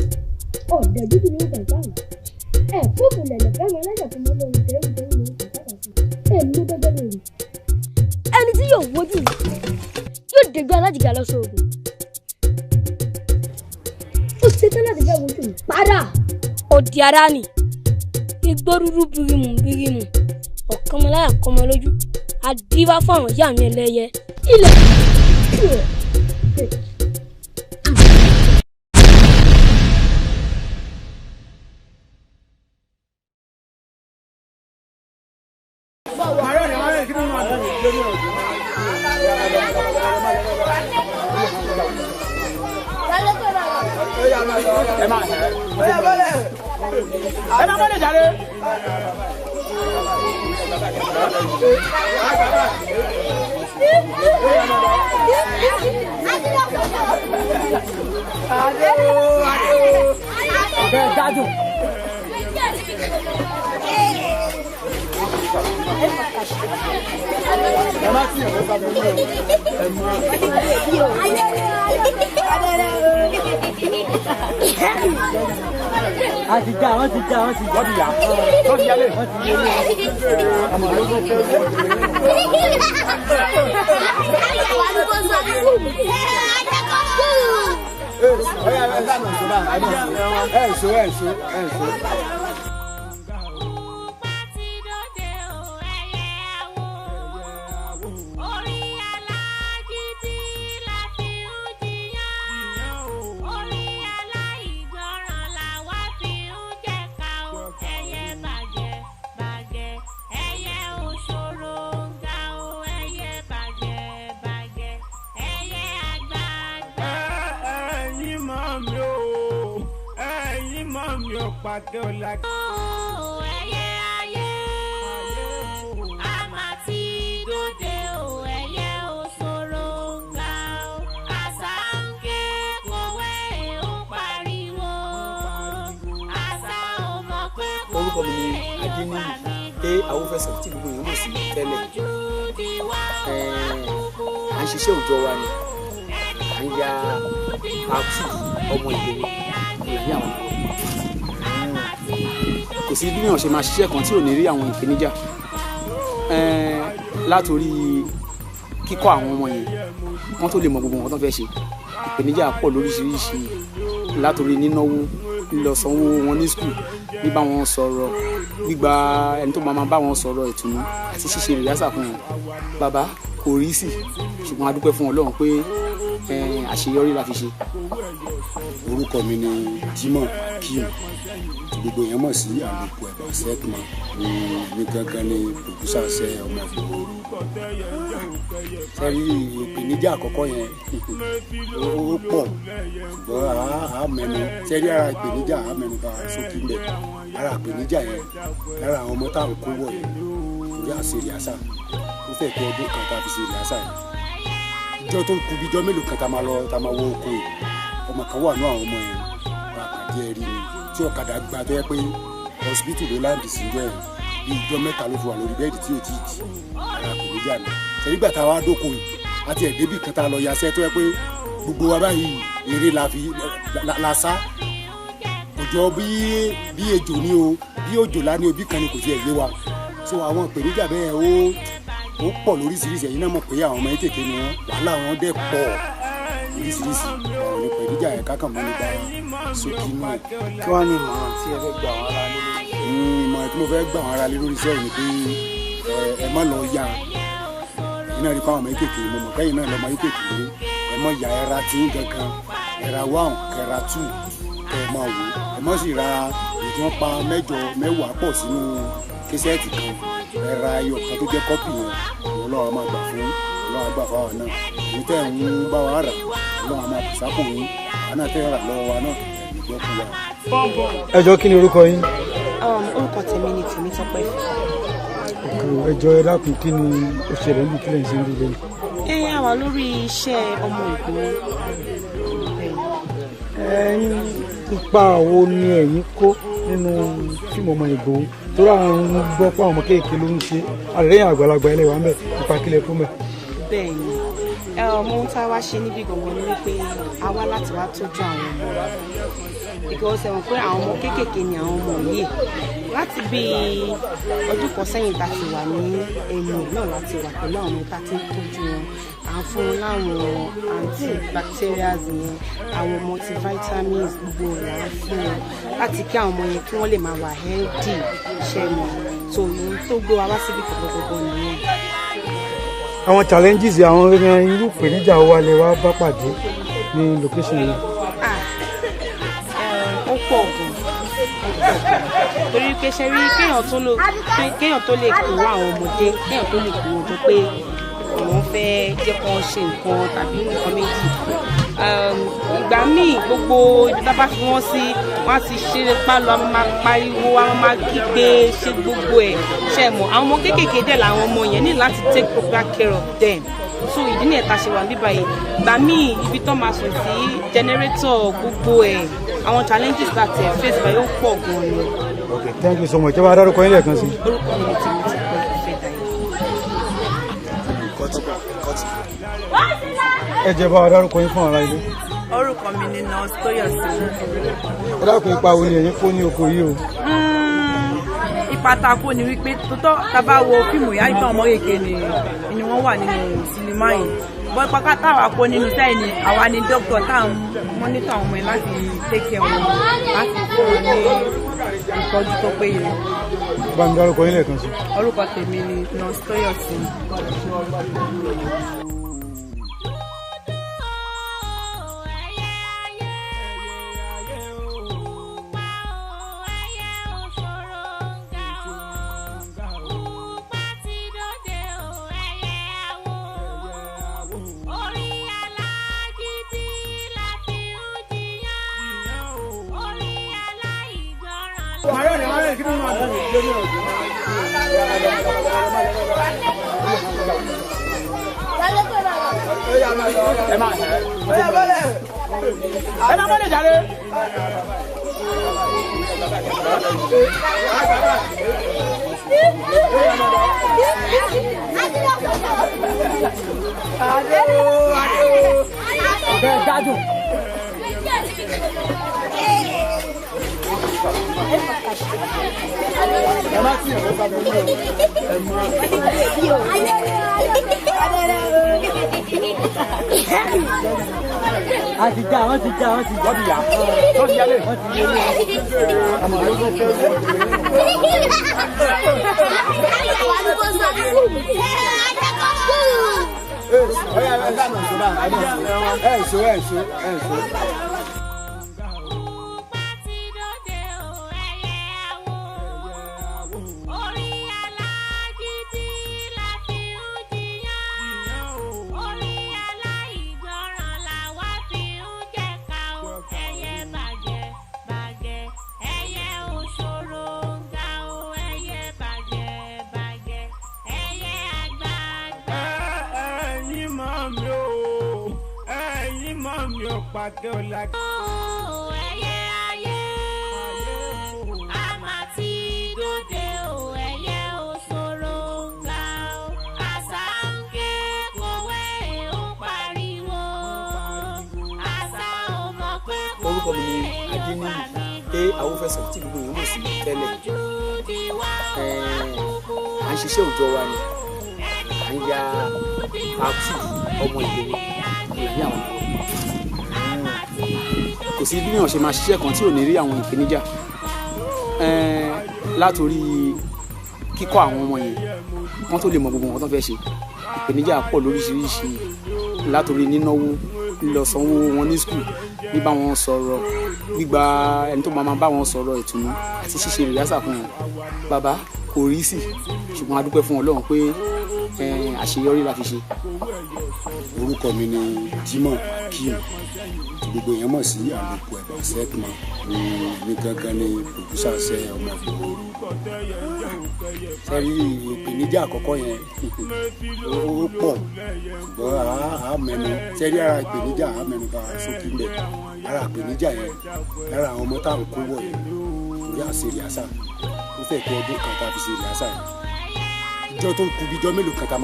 ọ̀dà dúdú ló wà báyìí fóònù lẹ̀lẹ̀ fẹ́ràn alájà tó mọ́ lórí tẹ́rù tó ń lò ó padà sí ló gbọ́dọ̀ lórí. ẹni tí yóò wojú yóò dégbé alájìgá lọ sóògùn ó ṣetán láti fẹ́ wojú mi padà òdì ara ni igbó rúrú birimu ọ̀kanmọláyà kọmọ lójú adíbá fún àwọn ìyá mi ẹlẹ́yẹ ilẹ̀. orúkọ mi ni Adéníyì Awófẹsẹ̀ tí gbogbo èèyàn mọ̀ sí Itele. À ń ṣiṣẹ́ òòjọ́ wa ni à ń ya àtú ọmọ ìgbèrè ìrírí àwọn kò sí bí èèyàn ṣe máa ṣiṣẹ́ kan tí ò ní rí àwọn ìpèníjà látòrí kíkọ́ àwọn ọmọ yẹn wọ́n tó lè mọ gbogbo nǹkan tó fẹ́ ṣe ìpèníjà pọ̀ lóríṣiríṣi látòrí nínáwó lílọ sanwó wọn ní skul bíbá wọn sọ̀rọ̀ gbígba ẹni tó máa bá wọn sọ̀rọ̀ ìtùnú àti ṣíṣe rìhásà fún wọn. Bàbá kò rí sí ṣùgbọ́n a dúpẹ́ fún Ọlọ́run pé àṣeyọrí la fi ṣe. Orúkọ mi ni Jimoh Kim gbogbo èèyàn mọ̀ sí àlòkù ẹ̀bà sẹ́kìmọ̀ ní gángan ní pòkúsà ṣe ọmọ ìgbòho. Sẹ́rí ìpèníjà àkọ́kọ́ yẹn ó pọ̀ ṣùgbọ́n àmẹ́nu sẹ́rí ara ìpèníjà àmẹ́nu bá sókè ń bẹ̀ ara ìpèníjà yẹn lára àwọn ọmọ táwọn kó wọ̀ yẹn lórí àṣẹ rìhásà ó fẹ́ tó ọdún kan tá a fi ṣe rìhásà yẹn. Ìjọ tó kù bí ijọ́ mélòó kan tá a máa wọ oko yìí ọmọ kan wà ní àwọn ọmọ yẹn bá pàdé ẹ̀rí ni tí ọ̀kadà gba tó yẹ pé hospital ló láǹdì sí ìjọ yẹn bí ijọ́ mẹ́ta ló fi wà lórí bẹ́ẹ̀dì tí ò tí ì jì ara kò ní jà ní. Nígbà tá a wá dóko yìí àti ẹ̀dẹ́bì kan tá a lọ yaṣẹ́ tó yẹ pé gbogbo wa báyìí eré la sá òjò bí ejò ní o bí òjò lá ní òbí kan ni kò tiẹ̀ yé wa so àwọn ìpèníjà bẹ́ẹ̀ ó pọ̀ lóríṣiríṣi ẹ̀yin náà mọ̀ pé àwọn ọmọ yìí kékeré ni wọ́n wàhálà wọn dẹ̀ pọ̀ oríṣiríṣi ọ̀rọ̀ nípa ìpèníjà yẹn kákan mọ́ nípa sókè náà. kí wàá ní ìmọ̀ràn tí ẹ fẹ́ gbà wọ́n ara lé lórí. ìmọ̀ràn tí mo fẹ́ gbà wọ́n ara lé lórí iṣẹ́ yìí ni pé ẹ má lọ ya iná rí fáwọn ọmọ kékeré mo mọ̀ kẹ́yìn náà lọ́mọ kékeré ẹ má ya ẹra tí ń gangan ẹra 1 ẹra 2 ẹ má wò ẹ má sì ra èyí tí wọ́n pa 10 pọ̀ sínú kẹsẹ́ẹ̀tì kan ẹra ayọ̀ kan tó jẹ́ kọ́pì yẹn Ọlọ́run máa gbà fún Ọlọ́run àgbà fáwọn náà èyí tẹ́ ń bá wa rà Ọlọ́run máa pèsè yín àná tẹ́ rà lọ́wọ́ wa náà ìgbọ́ fún wa. ẹ jọ̀ọ́ kí ni orúkọ yín. orúkọ tèmi ni Tèmítọ́pẹ́. ẹ jọ̀ọ́ ẹ dákun kí ni òṣèré níbi kílẹ̀ ń ṣe ń rí lẹ́nu. a wà lórí iṣẹ́ ọmọ Ìgbòho. ipa wo ni ẹ̀yin kó nínú fíìmù ọmọ Ìgbòho tó rà ń gbọ́ fún àwọn ọmọ kéèké ló ń ṣe àrẹ́yìn àgbàlagbà ẹlẹ́wàá ń bẹ̀ ipa kílẹ̀ fún mẹ́. bẹ́ẹ̀ ni ohun tá a wá ṣe níbi gbọ̀ngàn ni wípé a wá láti wá tọ́jú àwọn ọmọ because ẹ̀wọ̀n pé àwọn ọmọ kéékèèké ni àwọn ọmọ yìí láti bí ọdún kan sẹ́yìn tá a ti wà ní ẹnu náà láti wà pẹ̀lú àwọn ọmọ tá a ti ń tọ́jú wọn à ń fún wọn láwọn antibacterials yẹn àwọn multivitamins gbogbo rẹ̀ à ń fún wọn láti kí àwọn ọmọ yẹn kí wọ́n lè máa wà healthy ṣe mọ̀ tó yìí tó gbé wa wá síbi kọ̀ọ̀kọ̀ọ̀kọ̀ nìyẹn. àwọn challenges àwọn irú ìpèníjà wa lè wá bá pàdé ní location yẹn. ó pọ̀ gan torí pé ṣe rí kéèyàn tó lè kó àwọn ọmọdé kéèyàn tó lè kó wọn jọ pé àwọn fẹ́ jẹ́ kó ṣe nǹkan tàbí nǹkan méjì ìgbà míì gbogbo ibi tá a bá fi wọ́n sí wọ́n á ti ṣe pálọ̀ àwọn máa pariwo àwọn máa kígbe ṣe gbogbo ẹ̀ ṣe mọ̀ àwọn ọmọ kéékèèké dẹ̀ làwọn ọmọ yẹn ní láti take proper care of them so ìdí nìyẹn tá a ṣe wà níbà yìí ìgbà míì ibi tó máa sùn sí generator gbogbo ẹ̀ àwọn challenges that face by ó pọ̀ gan-an ni. Okay, thank you so much. Ẹ bá dárúkọ yín lẹ́ẹ̀kan sí. orúkọ mi ni Tèmítọ́pẹ́ ìfẹ́ dayọ̀. Ẹ jẹ́ bá dárúkọ yín fún ara ilé. orúkọ mi ni nurse Tóyọ̀sí. Ẹ dákun ipa wo ni ẹ̀yin kó ní oko yìí o. ipa tá a kó ni wípé tótọ́ tá a bá wo fíìmù ìyá ìtàn ọmọ èké ni wọ́n wà nínú sinimá yìí bọ́ ipa ká táwa kó nínú sẹ́yìn ni àwa ni dókítà tá à ń mọ́nítọ̀ àwọn ọmọ yẹn láti take care wọn láti fún wọn ní ìtọ́jú tó péye. Bá mi dárúkọ yín lẹ́ẹ̀kan sí. orúkọ tèmi ni nurse Tóyọ̀sí. orúkọ mi ni Adéníyì Awófẹsẹ̀ tí gbogbo èèyàn mọ̀ sí Itele. À ń ṣiṣẹ́ òòjọ́ wa ni à ń ya àtú ọmọ Ìgbòho ní àwọn ọmọ. kò sí bí èèyàn ṣe máa ṣiṣẹ́ kan tí ò ní rí àwọn ìpèníjà látòrí kíkọ́ àwọn ọmọ yẹn wọ́n tó lè mọ gbogbo nǹkan tó fẹ́ ṣe ìpèníjà pọ̀ lóríṣiríṣi látòrí nínáwó lílọ sanwó wọn ní skul bíbá wọn sọ̀rọ̀ gbígba ẹni tó máa bá wọn sọ̀rọ̀ ìtùnú àti ṣíṣe rìhásà fún wọn. Bàbá kò rí sí ṣùgbọ́n a dúpẹ́ fún Ọlọ́run pé àṣeyọrí la fi ṣe. Orúkọ mi ni Jimoh Kim gbogbo èèyàn mọ̀ sí àlòkù ẹ̀bà sẹ́tìmọ̀ ní gangan ní pòdúsà ṣe ọmọ ìgbòho. Sẹ́rí ìpèníjà àkọ́kọ́ yẹn ó pọ̀ ṣùgbọ́n àá mẹ́nu sẹ́rí ara ìpèníjà àá mẹ́nu bá sókè ń bẹ̀ ara ìpèníjà yẹn lára àwọn ọmọ táwọn kó wọ̀ yẹn lórí àṣẹ rìhásà ó fẹ́ tó ọdún kan tá a fi ṣe rìhásà yẹn. Ìjọ tó kù bí ijọ́ mélòó kan tá a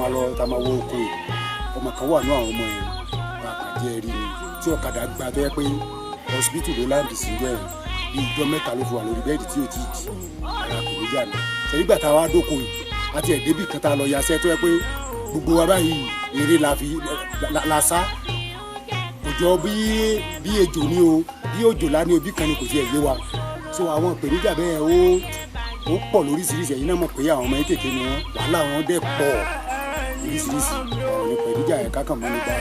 máa wọ oko yìí ọmọ kan wà ní àwọn ọmọ yẹn bá àpàdé ẹ̀rí ni tí ọ̀kadà gba tó yẹ pé hospital ló láǹdì sí ìjọ yẹn bí ijọ́ mẹ́ta ló fi wà lórí bẹ́ẹ̀dì tí ò tí ì jì ara kò ní jà ní. Ṣèyígbà tá a wá dóko yìí àti ẹ̀dẹ́bì kan tá a lọ yaṣẹ́ tó yẹ pé gbogbo wa báyìí eré la sá òjò bí ejò ní o bí òjò lá ní òbí kan ni kò tiẹ̀ yé wa so àwọn ìpèníjà bẹ́ẹ̀ ó pọ̀ lóríṣiríṣi ẹ̀yin náà mọ̀ pé àwọn ọmọ kékeré ni wọ́n wàhálà wọn dẹ̀ pọ̀ oríṣiríṣi ọ̀rọ̀ nípa ìdíjà ẹ̀ kákan mọ́ nípa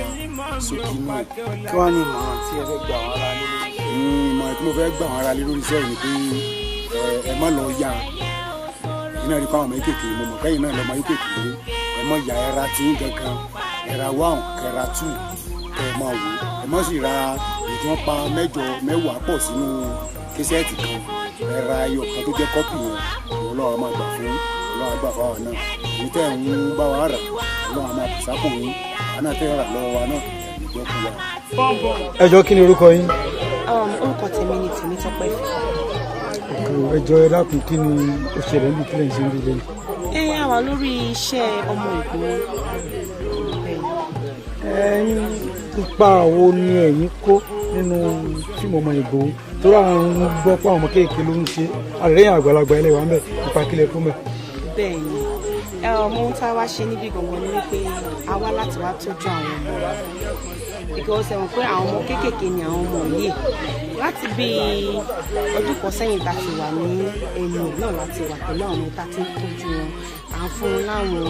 sókè náà. Kí wọ́n ní ìmọ̀ràn tí ẹ fẹ́ gbà wọ́n ara lé lórí? Ìmọ̀ràn tí mo fẹ́ gbà wọ́n ara lé lórí iṣẹ́ yìí ni pé ẹ má lọ ya ẹ̀yin náà rí fáwọn ọmọ kékeré mo mọ̀ kẹ́yìn náà lọ́mọ kékeré ẹ má ya ẹra tí ń gangan ẹra one ẹra two ẹ má wò ẹ má sì ra ìjọba pa mẹ́jọ mẹ́wàá pọ̀ sínú kẹsẹ́ẹ̀tì kan ẹra ayọ̀ kan tó jẹ́ kọ́pì wọn Ọlọ́run máa gbà fún Ọlọ́run àgbà fáwọn náà èyí tẹ́ ń bá wa rà Ọlọ́run máa pèsè àpò yín àná tẹ́ rà lọ́wọ́ wa náà ìjọ fún wa. Ẹ jọ̀ọ́ kí ni orúkọ yín? Orúkọ tèmi ni Tèmítọ́pẹ́. Ẹ jọ̀ọ́ ẹ dákun kí ni ó ṣẹlẹ̀ níbi kílẹ̀ ṣe ń rí lẹ́yìn? A wà lórí iṣẹ́ ọmọ Ìgbòho. Ipa wo ni ẹ̀yin kó nínú fíìmù ọmọ Ìgbòho tó rà ń gbọ́ pé àwọn ọmọ kéèké ló ń ṣe àrẹ́yìn àgbàlagbà ẹlẹ́wàá ń bẹ̀ ipa kílẹ̀ fún bẹ̀. Bẹ́ẹ̀ni ohun tá a wá ṣe níbi gbọ̀ngàn ni wípé a wá láti wá tọ́jú àwọn ọmọ because ẹ̀wọ̀n pé àwọn ọmọ kéékèèké ni àwọn ọmọ yìí láti bí ọdún kan sẹ́yìn tá a ti wà ní ẹnu náà láti wà pẹ̀lú àwọn ọmọ tá a ti ń tọ́jú wọn à ń fún wọn láwọn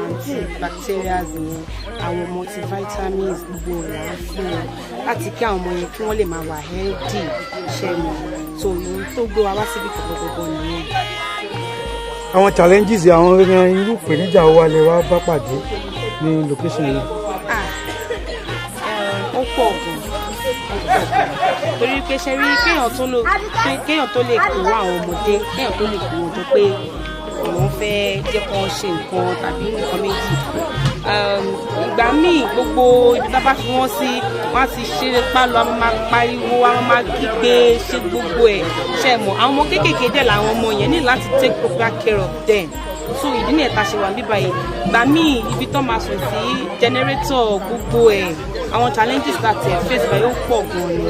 antibacterials yẹn àwọn multivitamins gbogbo rẹ̀ à ń fún wọn láti kí àwọn ọmọ yẹn kí wọ́n lè máa wà healthy ṣe mọ̀ so ìyẹn tó gbé wa wá síbi kọ̀ọ̀kọ̀ọ̀kọ̀ nìyẹn. Àwọn challenges àwọn irú ìpèníjà wa lè wá bá pàdé ní location yẹn. Ó pọ̀ gan torí pé ṣe rí kéèyàn tó lè kó àwọn ọmọdé kéèyàn tó lè kó wọn jọ pé òun fẹ́ jẹ́ kó ṣe nǹkan tàbí nǹkan méjì ìgbà míì gbogbo ibi tá a bá fi wọ́n sí wọ́n á ti ṣe pálọ̀ àwọn máa pariwo àwọn máa kígbe ṣe gbogbo ẹ̀ ṣe mọ̀ àwọn ọmọ kéékèèké dẹ̀ làwọn ọmọ yẹn ní láti take proper care of them so ìdí nìyẹn tá a ṣe wà níbà yìí ìgbà míì ibi tó máa sùn sí generator gbogbo ẹ̀ àwọn challenges that ẹ̀ face by ó pọ̀ gan-an ni.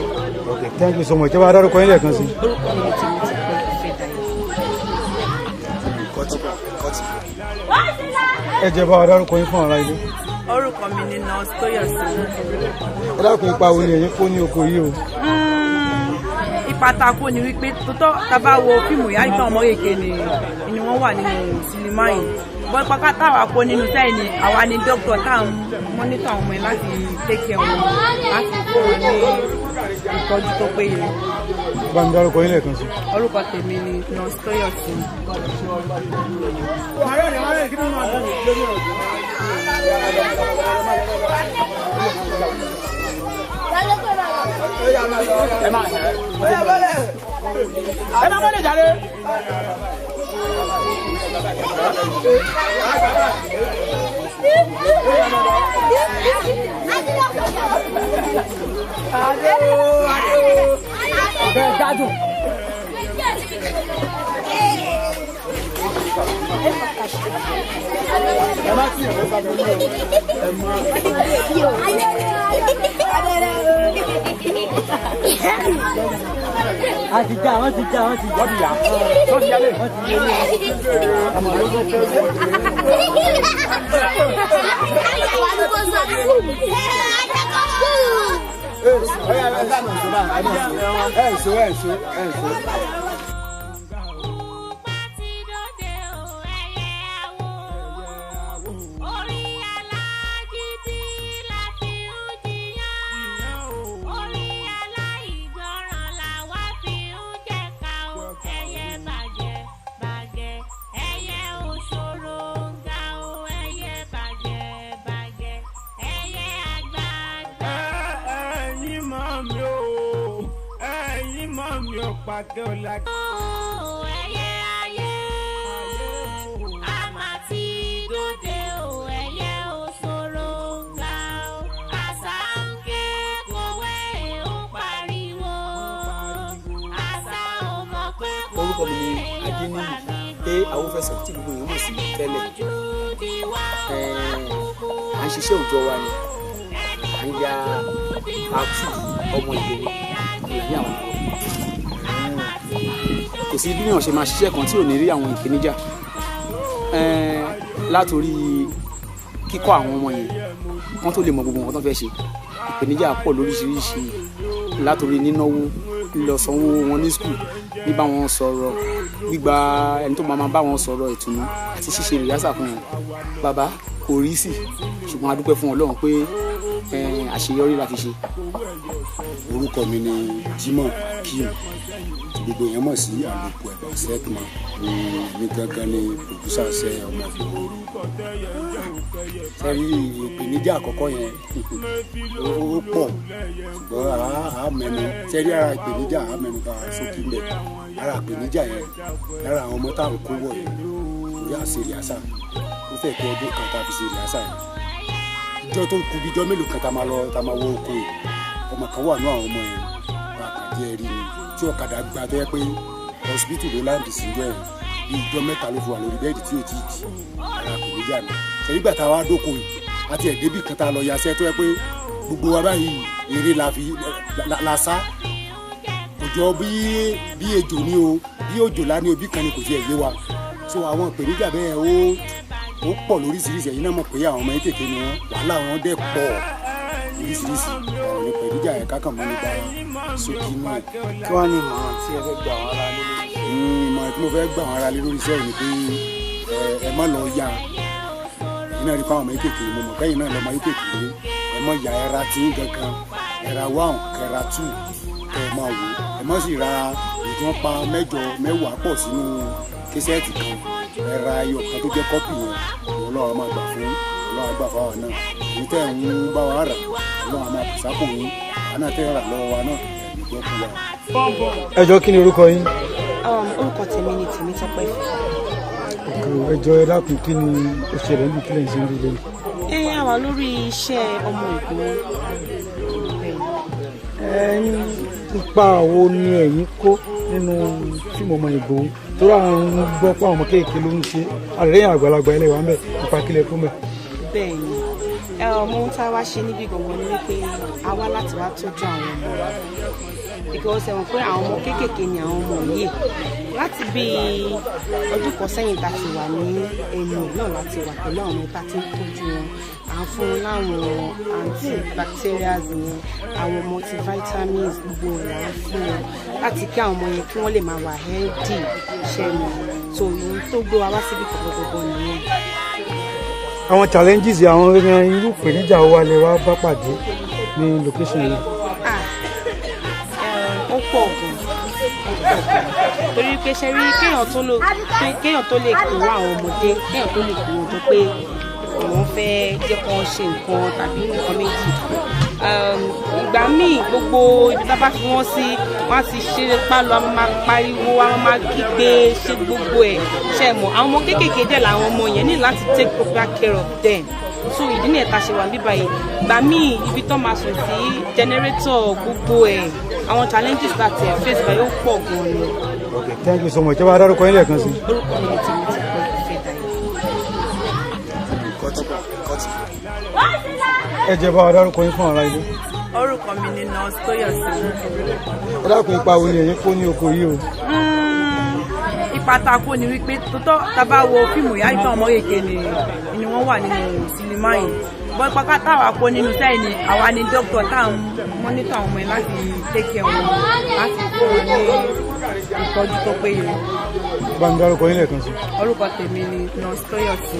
Okay, thank you so much. Ẹ bá dárúkọ yín lẹ́ẹ̀kan sí. Orúkọ mi ni Tèmítọ́pẹ́ ìfẹ́ dayọ̀. Ẹ jẹ́ bá wa dárúkọ yín fún ara ilé. Orúkọ mi ni nurse Tóyọ̀sí. Ẹ dákun ipa wo ni ẹ̀yin kó ní oko yìí o? Ipa tá a kó ni wípé tótọ́ tá a bá wo fíìmù ìyá ìtàn ọmọ èké ni wọ́n wà nínú sinimá yìí. Bọ́ ipa táwa kó nínú sẹ́yìn ni àwa ni dókítà tá à ń mọ́nítọ̀ àwọn ọmọ yẹn láti take care wọn láti fún wọn ní ìtọ́jú tó péye. Bá mi dárúkọ yín lẹ́ẹ̀kan sí. Orúkọ tèmi ni nurse Tóyọ̀sí. Ẹ máa bọ́lẹ̀ jáde. Gbádùn. Ẹ má sí ẹ̀rọ gbàgbọ́ ní ọ̀rọ̀ ẹ má. Wọ́n ti já. Wọ́n ti yá. Wọ́n ti yálé. Àmọ́ ló tó fẹ́ wọ́n. ẹyẹ ayé àmà tí dòde o ẹyẹ òṣòro ńlá o àṣà ń ké kòwé ó pariwo àṣà ò mọ̀ pé kò orúkọ mi ni adéníyì pé awúfẹsọ tí gbogbo èèyàn mọ̀ sí tẹ́lẹ̀ à ń ṣiṣẹ́ òòjọ́ wa ni à ń ya àtú ọmọ ìgbèrè ìlú àwọn kò sí bí èèyàn ṣe máa ṣiṣẹ́ kan tí ò ní rí àwọn ìpèníjà látòrí kíkọ́ àwọn ọmọ yẹn wọ́n tó lè mọ gbogbo nǹkan tó fẹ́ ṣe ìpèníjà pọ̀ lóríṣiríṣi látòrí nínáwó lọ sanwó wọn ní skul bíbá wọn sọ̀rọ̀ gbígba ẹni tó máa bá wọn sọ̀rọ̀ ìtùnú àti ṣíṣe ìrìásà fún wọn bàbá kò rí sí ṣùgbọ́n a dúpẹ́ fún Ọlọ́run pé àṣeyọrí la fi ṣe. orúkọ mi ni Jimoh Kim gbogbo èèyàn mọ̀ sí àlòkù ẹ̀bà sẹ́kìmọ̀ ní gángan ní pòdúsà ṣe ọmọ ìgbòho sẹ́rí ìpèníjà àkọ́kọ́ yẹn ó pọ̀ ṣùgbọ́n àmẹ́nu sẹ́rí ara ìpèníjà àmẹ́nu bá sókè mbẹ́ ara ìpèníjà yẹn lára àwọn ọmọ táwọn kó wọ̀ yẹn lórí àṣírí àṣà ó fẹ́ tó ọdún kan tá a fi ṣe ìrìásà yẹn ìjọ tó kù bíjọ́ mélòó kan tá a máa wọ oko yìí ọmọ kan wà ní àwọn ọmọ yẹn bá a kàn jẹ́ rí ni tí ọ̀kadà gba tó yẹ pé hospital ló láǹdì sí ìjọ yẹn bí ìjọ mẹ́ta ló fi wà lórí bẹ́ẹ̀dì tí ò tí ì jì ara kò ní jà ní. sẹ́yìn gbà tá a wá dóko yìí àti ẹ̀dẹ́bì kan tá a lọ yaṣẹ́ tó yẹ pé gbogbo wa báyìí eré la sá òjò bí ejò ní o bí òjò lá ní o bí kan ni kò tiẹ̀ yé wa so àwọn ìpèníjà bẹ́ẹ̀ ó pọ̀ lóríṣiríṣi ẹ̀yin náà mọ̀ pé àwọn ọmọ yẹn kékeré ni wọ́n wàhálà wọn dẹ̀ pọ̀ oríṣiríṣi ọ̀rọ̀ nípa ìdíjà ẹ̀ka kan mọ́ nípa sókè náà. kí wàá ní ìmọ̀ràn tí ẹ fẹ́ gbà wọ́n ara lé lórí. ìmọ̀ràn tí mo fẹ́ gbà wọ́n ara lé lórí iṣẹ́ yìí pé ẹ má lọ ya iná rí fáwọn ọmọ yìí kékeré mo mọ̀ kẹ́yìn náà lọ́mọ yìí kékeré ẹ má ya ẹra tí ń gangan ẹra one kẹra two kẹ ẹ máa wò ẹ má sì ra ìdán pa mẹ́jọ mẹ́wàá pọ̀ sínú kẹsẹ́ẹ̀tì kan ẹra ayọ̀ kan tó jẹ́ kọ́pì yẹn Ọlọ́run máa gbà fún Ọlọ́run gbà fáwọn náà èyí tẹ́ ń bá wa rà Ọlọ́run máa pèsè yín àná tẹ́ rà lọ́wọ́ wa náà ìgbọ́ fún wa. ẹ jọ̀ọ́ kí ni orúkọ yín. orúkọ tèmi ni Tèmítọ́pẹ́. ẹ jọ̀ọ́ ẹ dákun kí ni òṣèré ń bí kílẹ̀ ń ṣe ń rí lẹ́nu. a wà lórí iṣẹ́ ọmọ Ìgbòho. ipa wo ni ẹ̀yin kó nínú fíìmù ọmọ Ìgbòho tó rà ń gbọ́ pé àwọn ọmọ kéèké ló ń ṣe àrẹ́yìn àgbàlagbà ẹlẹ́wà ń bẹ̀ ipa kílẹ̀ fún bẹ̀. bẹ́ẹ̀ ni ọmọ ohun tá a wá ṣe níbi gbọ̀ngàn ni wípé a wá láti wá tọ́jú àwọn ọmọ wa because ẹ̀wọ̀n pé àwọn ọmọ kéékèèké ni àwọn ọmọ yìí láti bí ọdún kan sẹ́yìn tá a ti wà ní ẹnu náà láti wà pẹ̀lú àwọn ọmọ tá a ti ń tọ́jú wọn à ń fún wọn láwọn antibacterials yẹn àwọn multivitamins gbogbo rẹ̀ à ń fún wọn láti kí àwọn ọmọ yẹn kí wọ́n lè máa wà healthy ṣẹ́nu tó ohun tó gbé wa wá síbi kọ̀ọ̀kọ̀ọ̀kọ̀ nìyẹn. àwọn challenges àwọn irú ìpèníjà wa lè wá bá pàdé ní location yẹn. ó pọ̀ gan torí pé ṣe rí kéèyàn tó lè kó àwọn ọmọdé kéèyàn tó lè kó wọn jọ pé wọ́n fẹ́ jẹ́ kó ṣe nǹkan tàbí nǹkan méjì ìgbà míì gbogbo ibi tá a bá fi wọ́n sí wọ́n á ti ṣe pálọ̀ a máa pariwo a máa kígbe ṣe gbogbo ẹ̀ ṣe mọ̀ àwọn ọmọ kéékèèké dẹ̀ làwọn ọmọ yẹn ní láti take proper care of them so ìdí nìyẹn tá a ṣe wà níbà yìí ìgbà míì ibi tó máa sùn sí generator gbogbo ẹ̀ àwọn challenges láti ẹ̀ face by ó pọ̀ gan ni. Okay, thank you so much. ẹ bá dárúkọ yín lẹ́ẹ̀kan sí. orúkọ mi ni Tèmítọ́pẹ́ ìfẹ́ dayọ̀. ẹ jẹ́ bá wa dárúkọ yín fún ara ilé. orúkọ mi ni nurse Tóyọ̀sí. ẹ dákun ipa wo ni ẹ̀yin kó ní oko yìí o. ipa tá a kó ni wípé tótọ́ tá a bá wo fíìmù ìyá ìtàn ọmọ yèké ni wọ́n wà nínú sinimá yìí bọ́ ipa táwa kó nínú sẹ́yìn ni àwa ni dókítà tá à ń mọ́nítọ̀ àwọn ọmọ yẹn láti tẹ́kẹ̀ wọn láti fún wọn ní ìtọ́jú tó péye. bá mi dárúkọ yín lẹ́ẹ̀kan sí. orúkọ tèmi ni nurse Toyosi.